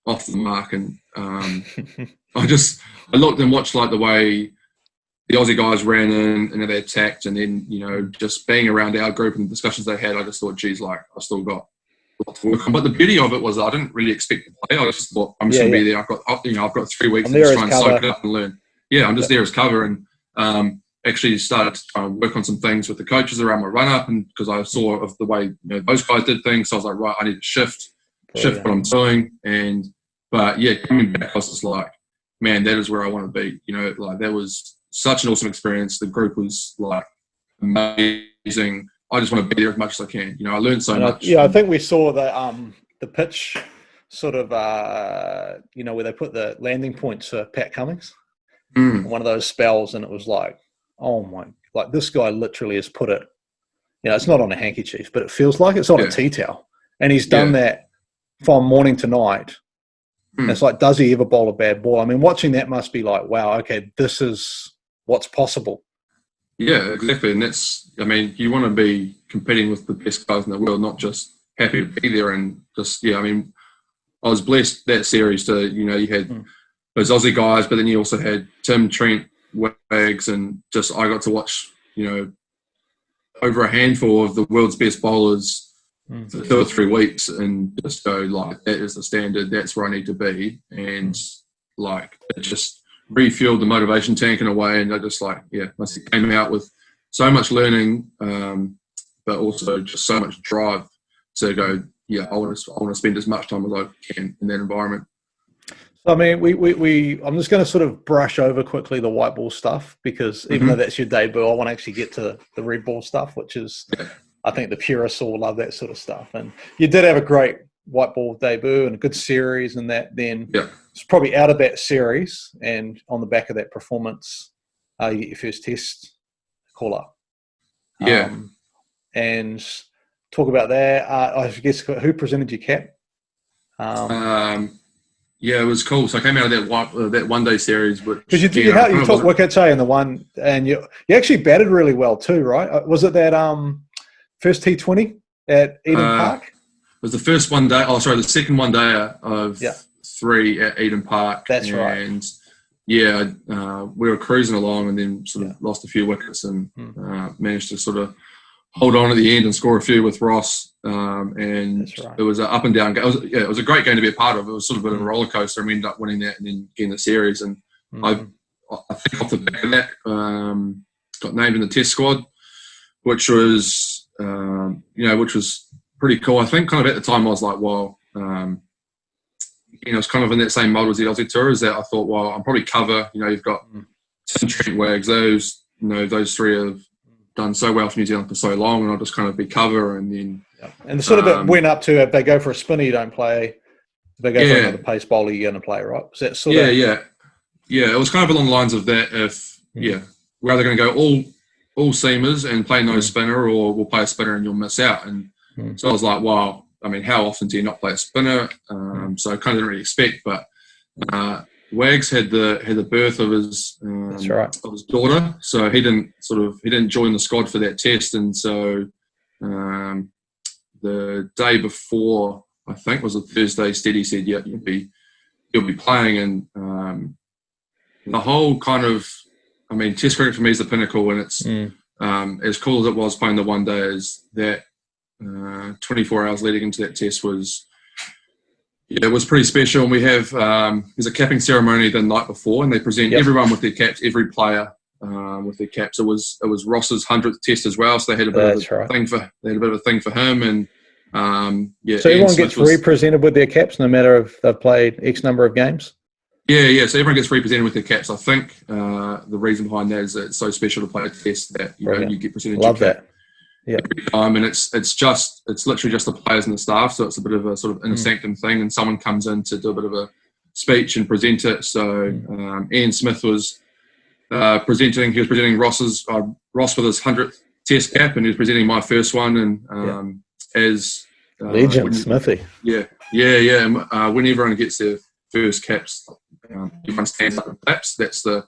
off the mark, and I looked and watched like the way the Aussie guys ran in and they attacked, and then, just being around our group and the discussions they had, I just thought, geez, like, I've still got a lot to work on. But the beauty of it was I didn't really expect to play. I just thought, I'm just going to be there. I've got 3 weeks to try and soak it up and learn. Yeah, I'm just there as cover, and actually started to try and work on some things with the coaches around my run-up, and because I saw of the way those guys did things, so I was like, right, I need to shift what I'm doing. But coming back, I was just like, man, that is where I want to be. Like, that was such an awesome experience. The group was like amazing. I just want to be there as much as I can. I learned so much. I think we saw the pitch sort of where they put the landing points for Pat Cummings. One of those spells, and it was like, oh my, like, this guy literally has put it. It's not on a handkerchief, but it feels like it's on a tea towel, and he's done that from morning to night. And it's like, does he ever bowl a bad ball? I mean, watching that must be like, wow, okay, this is what's possible. Yeah, exactly. And that's, I mean, you want to be competing with the best guys in the world, not just happy to be there. And just, I mean, I was blessed that series to, you had those Aussie guys, but then you also had Tim, Trent, Wags, and just, I got to watch, over a handful of the world's best bowlers for 2 or 3 weeks and just go like, that is the standard, that's where I need to be. And like, it just refueled the motivation tank in a way. And I just like, I came out with so much learning, but also just so much drive to go, I want to spend as much time as I can in that environment. I mean, I'm just going to sort of brush over quickly the white ball stuff, because even though that's your debut, I want to actually get to the red ball stuff, which is, I think the purists all love that sort of stuff. And you did have a great white ball debut and a good series, and that then it's probably out of that series and on the back of that performance, you get your first test call up. And talk about that. I guess who presented your cap? It was cool. So I came out of that one-day series. Because you took wickets, in the one, and you actually batted really well too, right? Was it that first T20 at Eden Park? It was the first one day. The second one day of 3 at Eden Park. That's right. And we were cruising along, and then sort of lost a few wickets, and managed to sort of hold on at the end and score a few with Ross. And it was an up and down game. It was a great game to be a part of. It was sort of a bit of a roller coaster, and we ended up winning that and then getting the series. And I think off the back of that, got named in the test squad, which was pretty cool. I think kind of at the time I was like, it's kind of in that same model as the Aussie Tour, is that I thought, I'm probably cover. You've got Tim, Trent, Wags, those 3 have done so well for New Zealand for so long, and I'll just kind of be cover. And then and the sort of it went up to, if they go for a spinner, you don't play. If they go for another pace bowler, you're going to play, right? Was that sort of it was kind of along the lines of that. If we're either going to go all seamers and play no spinner, or we'll play a spinner and you'll miss out. And so I was like, how often do you not play a spinner? So I kind of didn't really expect, but Wags had the birth of his of his daughter, so he didn't join the squad for that test. And so the day before, I think it was a Thursday, Steady said, you'll be playing. And the whole kind of, test cricket for me is the pinnacle, and it's as cool as it was playing the one day, is that 24 hours leading into that test was pretty special. And we have there's a capping ceremony the night before, and they present everyone with their caps, every player with their caps. It was Ross's 100th test as well, so they had a bit of a thing for him. And so everyone gets represented with their caps, no matter if they've played X number of games. So everyone gets represented with their caps. I think the reason behind that is that it's so special to play a test that you get presented. Love that. Every time, and it's literally just the players and the staff, so it's a bit of a sort of inner sanctum thing, and someone comes in to do a bit of a speech and present it. So Ian Smith was presenting. He was presenting Ross with his 100th test cap, and he was presenting my first one. And as legend Smithy, and when everyone gets their first caps, everyone stands up and claps. That's the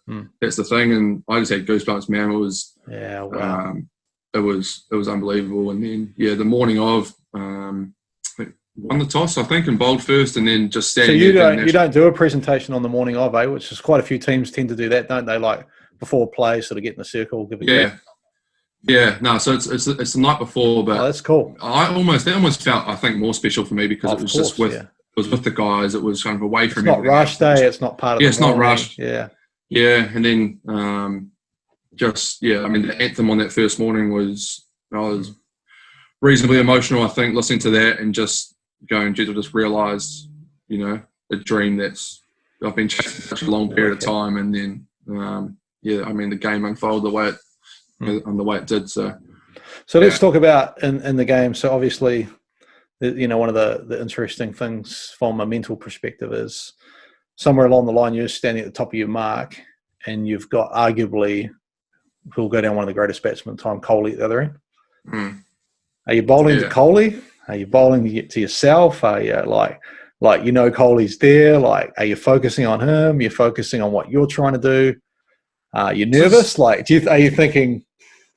thing, and I just had goosebumps, man. It was It was unbelievable. And then the morning of, won the toss, I think, and bowled first, and then just standing. So you don't do a presentation on the morning of, which is quite a few teams tend to do that, don't they? Like before play, sort of get in the circle, give it. No. So it's the night before, but that's cool. That almost felt, I think, more special for me, because it was just with the guys. It was kind of away from. It's not rush day. It's not part of. It's not rushed. And then. The anthem on that first morning I was reasonably emotional, I think, listening to that, and just going, I just realised, a dream that's I've been chasing for such a long period of time, and then, the game unfolded the way it did. So let's talk about in the game. So obviously, one of the interesting things from a mental perspective is somewhere along the line you're standing at the top of your mark, and you've got arguably, who'll go down one of the greatest batsmen of the time, Kohli at the other end. Are you bowling to Kohli? Are you bowling to yourself? Are you like Kohli's there? Like, are you focusing on him? You're focusing on what you're trying to do? Are you nervous? Like, are you thinking,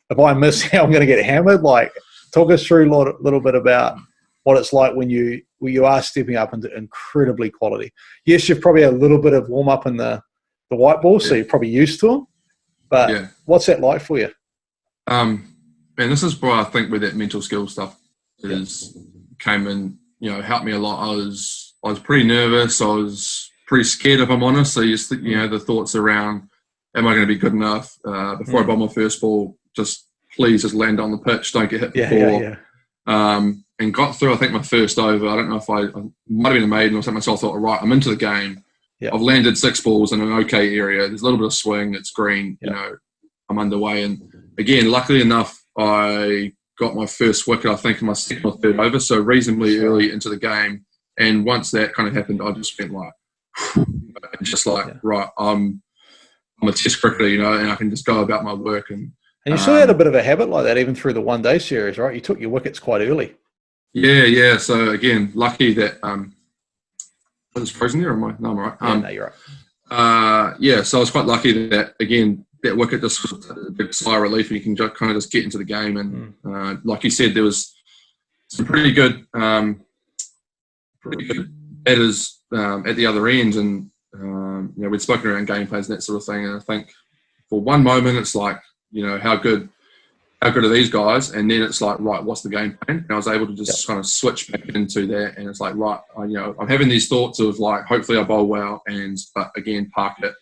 if I miss here, I'm going to get hammered? Like, talk us through a little bit about what it's like when you are stepping up into incredibly quality. Yes, you've probably had a little bit of warm up in the white ball, so you're probably used to them. But what's that like for you? and this is where I think where that mental skill stuff came in, helped me a lot. I was pretty nervous. I was pretty scared, if I'm honest. So the thoughts around, am I going to be good enough before I bowl my first ball? Please just land on the pitch. Don't get hit before. And got through, I think, my first over. I don't know if I might have been a maiden or something. So I thought, all right, I'm into the game. I've landed 6 balls in an okay area. There's a little bit of swing. It's green. I'm underway. And again, luckily enough, I got my first wicket, I think, in my second or third over, so reasonably early into the game. And once that kind of happened, I just went right, I'm a test cricketer, and I can just go about my work. And you still had a bit of a habit like that even through the one-day series, right? You took your wickets quite early. Yeah. So again, lucky that was it frozen there? Or am I? No, I'm all right. No, you're right. So I was quite lucky that again that wicket just was a big sigh of relief, and you can just kind of just get into the game. And like you said, there was some pretty good batters at the other end, and we'd spoken around game plans and that sort of thing. And I think for one moment it's like, how good are these guys? And then it's like, right, what's the game plan? And I was able to just kind of switch back into that. And it's like, right, I'm having these thoughts of like, hopefully I bowl well, but again, park it.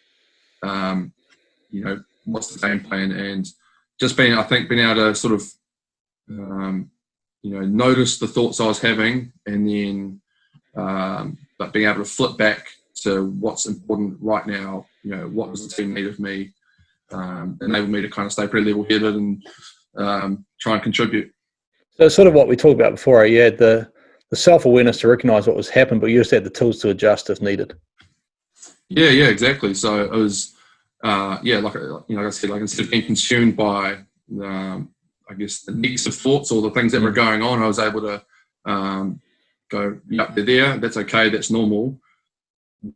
What's the game plan? And just being able to sort of, notice the thoughts I was having, and then, but being able to flip back to what's important right now. What does the team need of me? Enabled me to kind of stay pretty level-headed and try and contribute. So sort of what we talked about before, you had the self-awareness to recognise what was happening, but you just had the tools to adjust if needed. Yeah, exactly. So it was, like I said, like instead of being consumed by, I guess, the negative thoughts or the things that were going on, I was able to go, they're there, that's okay, that's normal.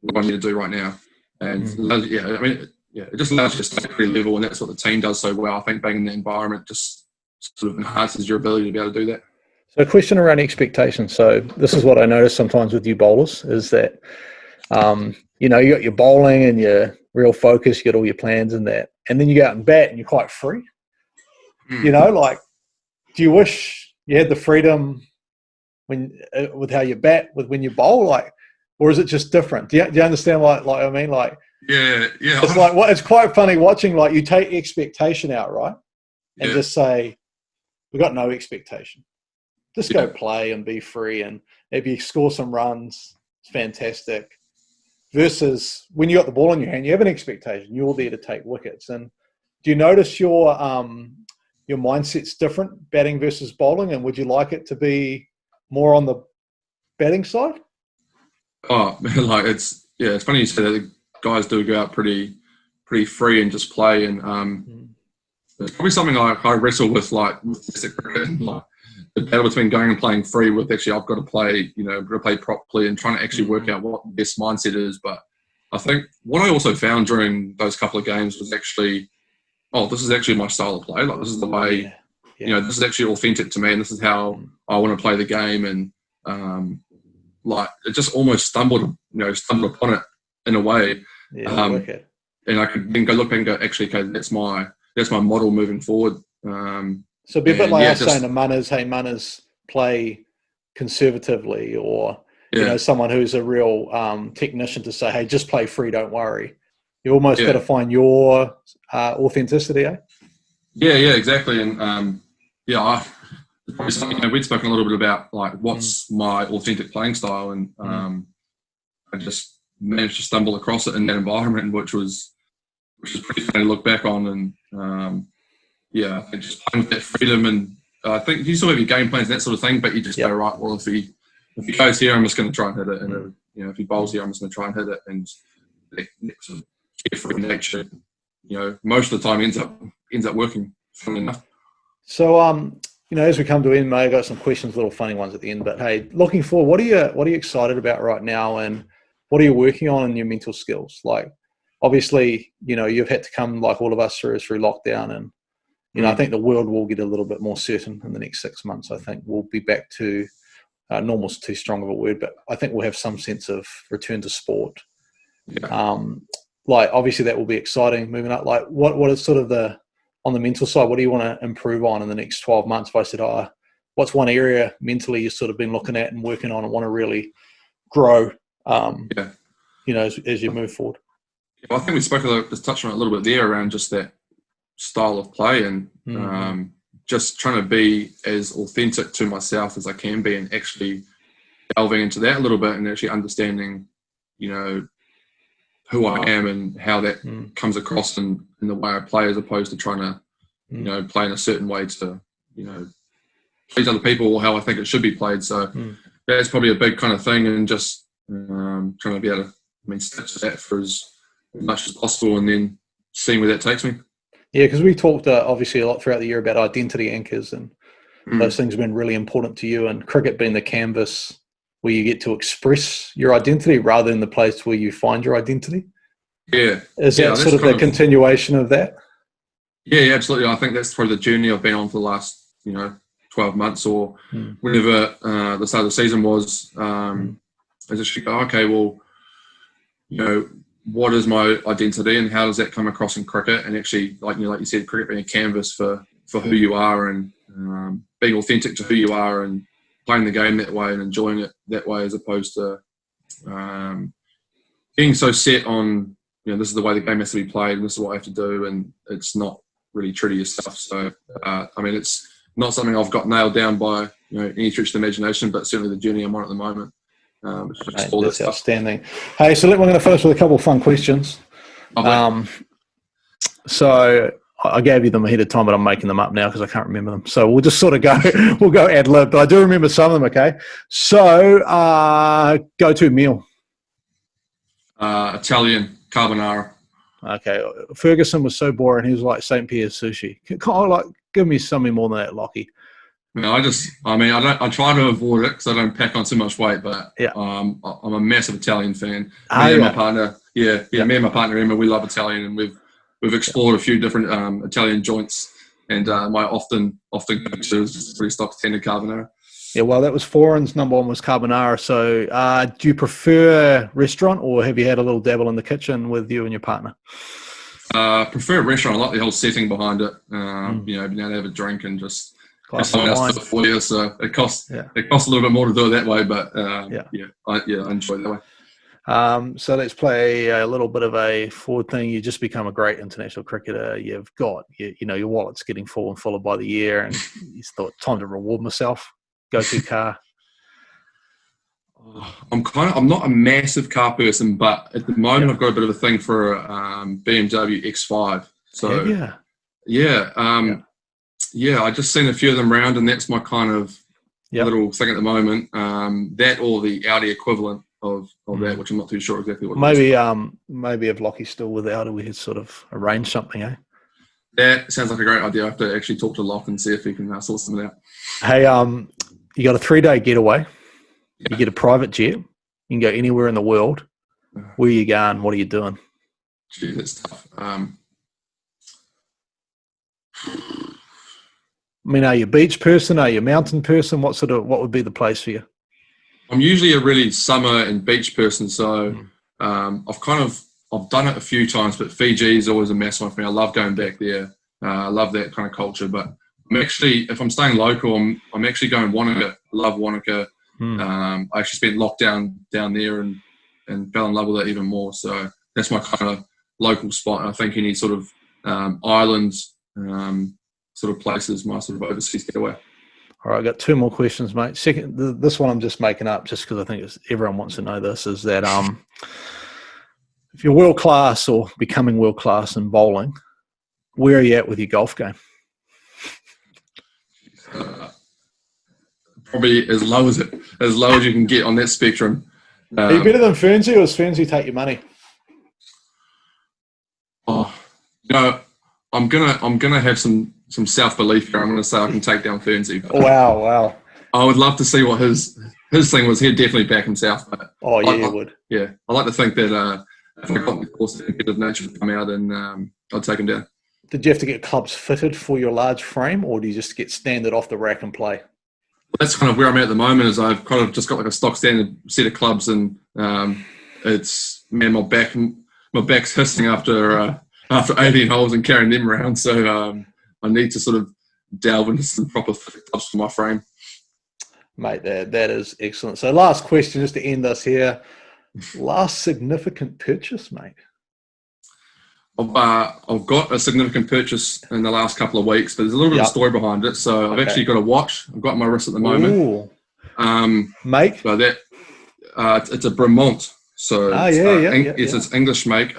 What do I need to do right now? And it just allows you to stay pretty level, and that's what the team does so well. I think being in the environment just sort of enhances your ability to be able to do that. So a question around expectations. So this is what I notice sometimes with you bowlers is that, you got your bowling and your real focus, you got all your plans and that, and then you go out and bat and you're quite free. Like, do you wish you had the freedom with how you bat when you bowl, like, or is it just different? Do you understand what I mean? Like, yeah. It's like it's quite funny watching, like, you take expectation out, right? And just say, we've got no expectation. Just go play and be free, and if you score some runs, it's fantastic. Versus when you got the ball in your hand, you have an expectation. You're there to take wickets. And do you notice your mindset's different, batting versus bowling? And would you like it to be more on the batting side? Oh, like it's funny you say that. The guys do go out pretty free and just play, and it's probably something I wrestle with, like with cricket, and like the battle between going and playing free with actually I've got to play, play properly, and trying to actually work out what the best mindset is. But I think what I also found during those couple of games was actually, this is actually my style of play. Like, this is the way, this is actually authentic to me, and this is how I want to play the game. And like it just almost stumbled upon it in a way. And I could then go look and go, actually, okay, that's my model moving forward. So it'd be a bit like us saying to Munners, hey, Munners, play conservatively, or someone who's a real technician to say, hey, just play free, don't worry. You almost got to find your authenticity, eh? Yeah, exactly. And probably something, we'd spoken a little bit about, like, what's my authentic playing style, and I just managed to stumble across it in that environment, which is pretty funny to look back on. And I think just playing with that freedom, and I think you still have your game plans and that sort of thing, but you just go, right, well, if he goes here, I'm just going to try and hit it, and if he bowls here, I'm just going to try and hit it, and that sort of carefree nature, most of the time ends up working, funnily enough. So as we come to end, mate, I've got some questions, little funny ones at the end, but hey, looking forward, what are you excited about right now, and what are you working on in your mental skills? Like, obviously, you've had to come, like all of us, through lockdown, and I think the world will get a little bit more certain in the next 6 months. I think we'll be back to normal's too strong of a word, but I think we'll have some sense of return to sport. Like, obviously that will be exciting moving up. Like, what is sort of on the mental side, what do you want to improve on in the next 12 months? If I said, what's one area mentally you've sort of been looking at and working on and want to really grow, as you move forward? I think we spoke just touched on it a little bit there around just that style of play and just trying to be as authentic to myself as I can be, and actually delving into that a little bit and actually understanding, who I am and how that comes across in the way I play, as opposed to trying to, play in a certain way to, please other people or how I think it should be played. So that's probably a big kind of thing, and just trying to be able to, stick to that for as much as possible, and then seeing where that takes me. Yeah, because we talked obviously a lot throughout the year about identity anchors, and those things have been really important to you, and cricket being the canvas where you get to express your identity rather than the place where you find your identity. Yeah. Is that sort of the continuation of that? Yeah, absolutely. I think that's probably the journey I've been on for the last, 12 months or whenever the start of the season was. I just go, okay, well, what is my identity and how does that come across in cricket? And actually, like you said, cricket being a canvas for who you are, and being authentic to who you are, and playing the game that way and enjoying it that way, as opposed to being so set on, this is the way the game has to be played and this is what I have to do, and it's not really true to yourself. So, it's not something I've got nailed down by, any stretch of the imagination, but certainly the journey I'm on at the moment. That's outstanding. Hey, so we're going to finish with a couple of fun questions. So I gave you them ahead of time, but I'm making them up now because I can't remember them. So we'll just sort of we'll go ad lib, but I do remember some of them, okay? So go-to meal. Italian carbonara. Okay. Ferguson was so boring. He was like St. Pierre's sushi. Give me something more than that, Lockie. No, I try to avoid it because I don't pack on too much weight, but I'm a massive Italian fan. Me and my partner, me and my partner Emma, we love Italian, and we've explored a few different Italian joints, and my often go-to is pretty stock standard carbonara. Yeah, well, that was Foreign's number one was carbonara. So do you prefer restaurant, or have you had a little dabble in the kitchen with you and your partner? Prefer restaurant. I like the whole setting behind it. Being able to have a drink and just have someone else do it for you. So it costs a little bit more to do it that way, but I enjoy it that way. So let's play a little bit of a forward thing. You just become a great international cricketer. You've got your wallet's getting full and fuller by the year, and you thought, time to reward myself. Go-to car. I'm not a massive car person, but at the moment I've got a bit of a thing for a BMW X5. So I just seen a few of them around, and that's my kind of little thing at the moment. That or the Audi equivalent of that, which I'm not too sure exactly what. Maybe if Lockie's still with Audi, we could sort of arrange something, eh? That sounds like a great idea. I have to actually talk to Locke and see if he can sort something out. Hey, you got a 3-day getaway. Yeah. You get a private jet. You can go anywhere in the world. Where are you going? What are you doing? Gee, that's tough. Are you a beach person? Are you a mountain person? What would be the place for you? I'm usually a really summer and beach person. So I've done it a few times, but Fiji is always a massive one for me. I love going back there. I love that kind of culture. But I'm actually, if I'm staying local, I'm actually going Wanaka. I love Wanaka. I actually spent lockdown down there and fell in love with it even more. So that's my kind of local spot. And I think any sort of islands sort of places, my sort of overseas getaway. All right, I've got 2 more questions, mate. Second, this one I'm just making up just because I think everyone wants to know this, is that if you're world class or becoming world class in bowling, where are you at with your golf game? Probably as low as you can get on that spectrum. Are you better than Fernsey, or does Fernsey take your money? I'm gonna have some self-belief here. I'm gonna say I can take down Fernsey. Wow! I would love to see what his thing was. He'd definitely back himself. But you would. Yeah, I like to think that if I got the course, the competitive nature would come out, and I'd take him down. Did you have to get clubs fitted for your large frame, or do you just get standard off the rack and play? That's kind of where I'm at the moment. Is I've kind of just got like a stock standard set of clubs, and it's my back's hissing after 18 holes and carrying them around. So I need to sort of delve into some proper clubs for my frame. Mate, that is excellent. So last question, just to end us here. Last significant purchase, mate? I've got a significant purchase in the last couple of weeks, but there's a little bit of a story behind it. So I've actually got a watch. I've got on my wrist at the moment. Make? So that it's a Bremont. So it's English make.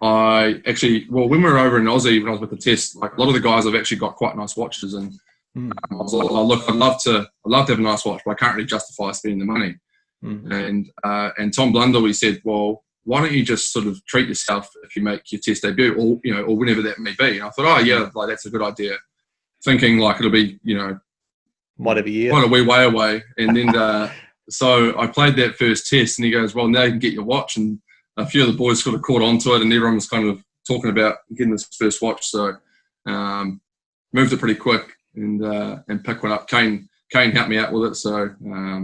I actually, when we were over in Aussie, when I was with the test, like a lot of the guys have actually got quite nice watches, and I was like, oh, look, I'd love to have a nice watch, but I can't really justify spending the money. And Tom Blundell, he said, well, why don't you just sort of treat yourself if you make your test debut, or whenever that may be? And I thought, oh yeah, like that's a good idea. Thinking like it'll be, might have a year, quite a wee way away. And then so I played that first test, and he goes, well, now you can get your watch. And a few of the boys sort of caught on to it, and everyone was kind of talking about getting this first watch. So moved it pretty quick and picked one up. Kane helped me out with it, so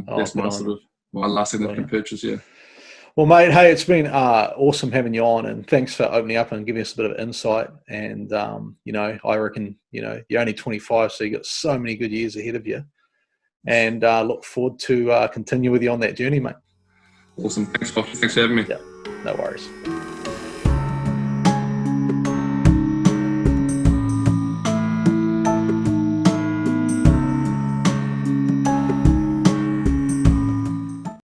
that's my last significant purchase. Yeah. Well, mate, hey, it's been awesome having you on, and thanks for opening up and giving us a bit of insight. And I reckon you're only 25, so you got so many good years ahead of you. And look forward to continue with you on that journey, mate. Awesome. Thanks for having me. Yeah, no worries.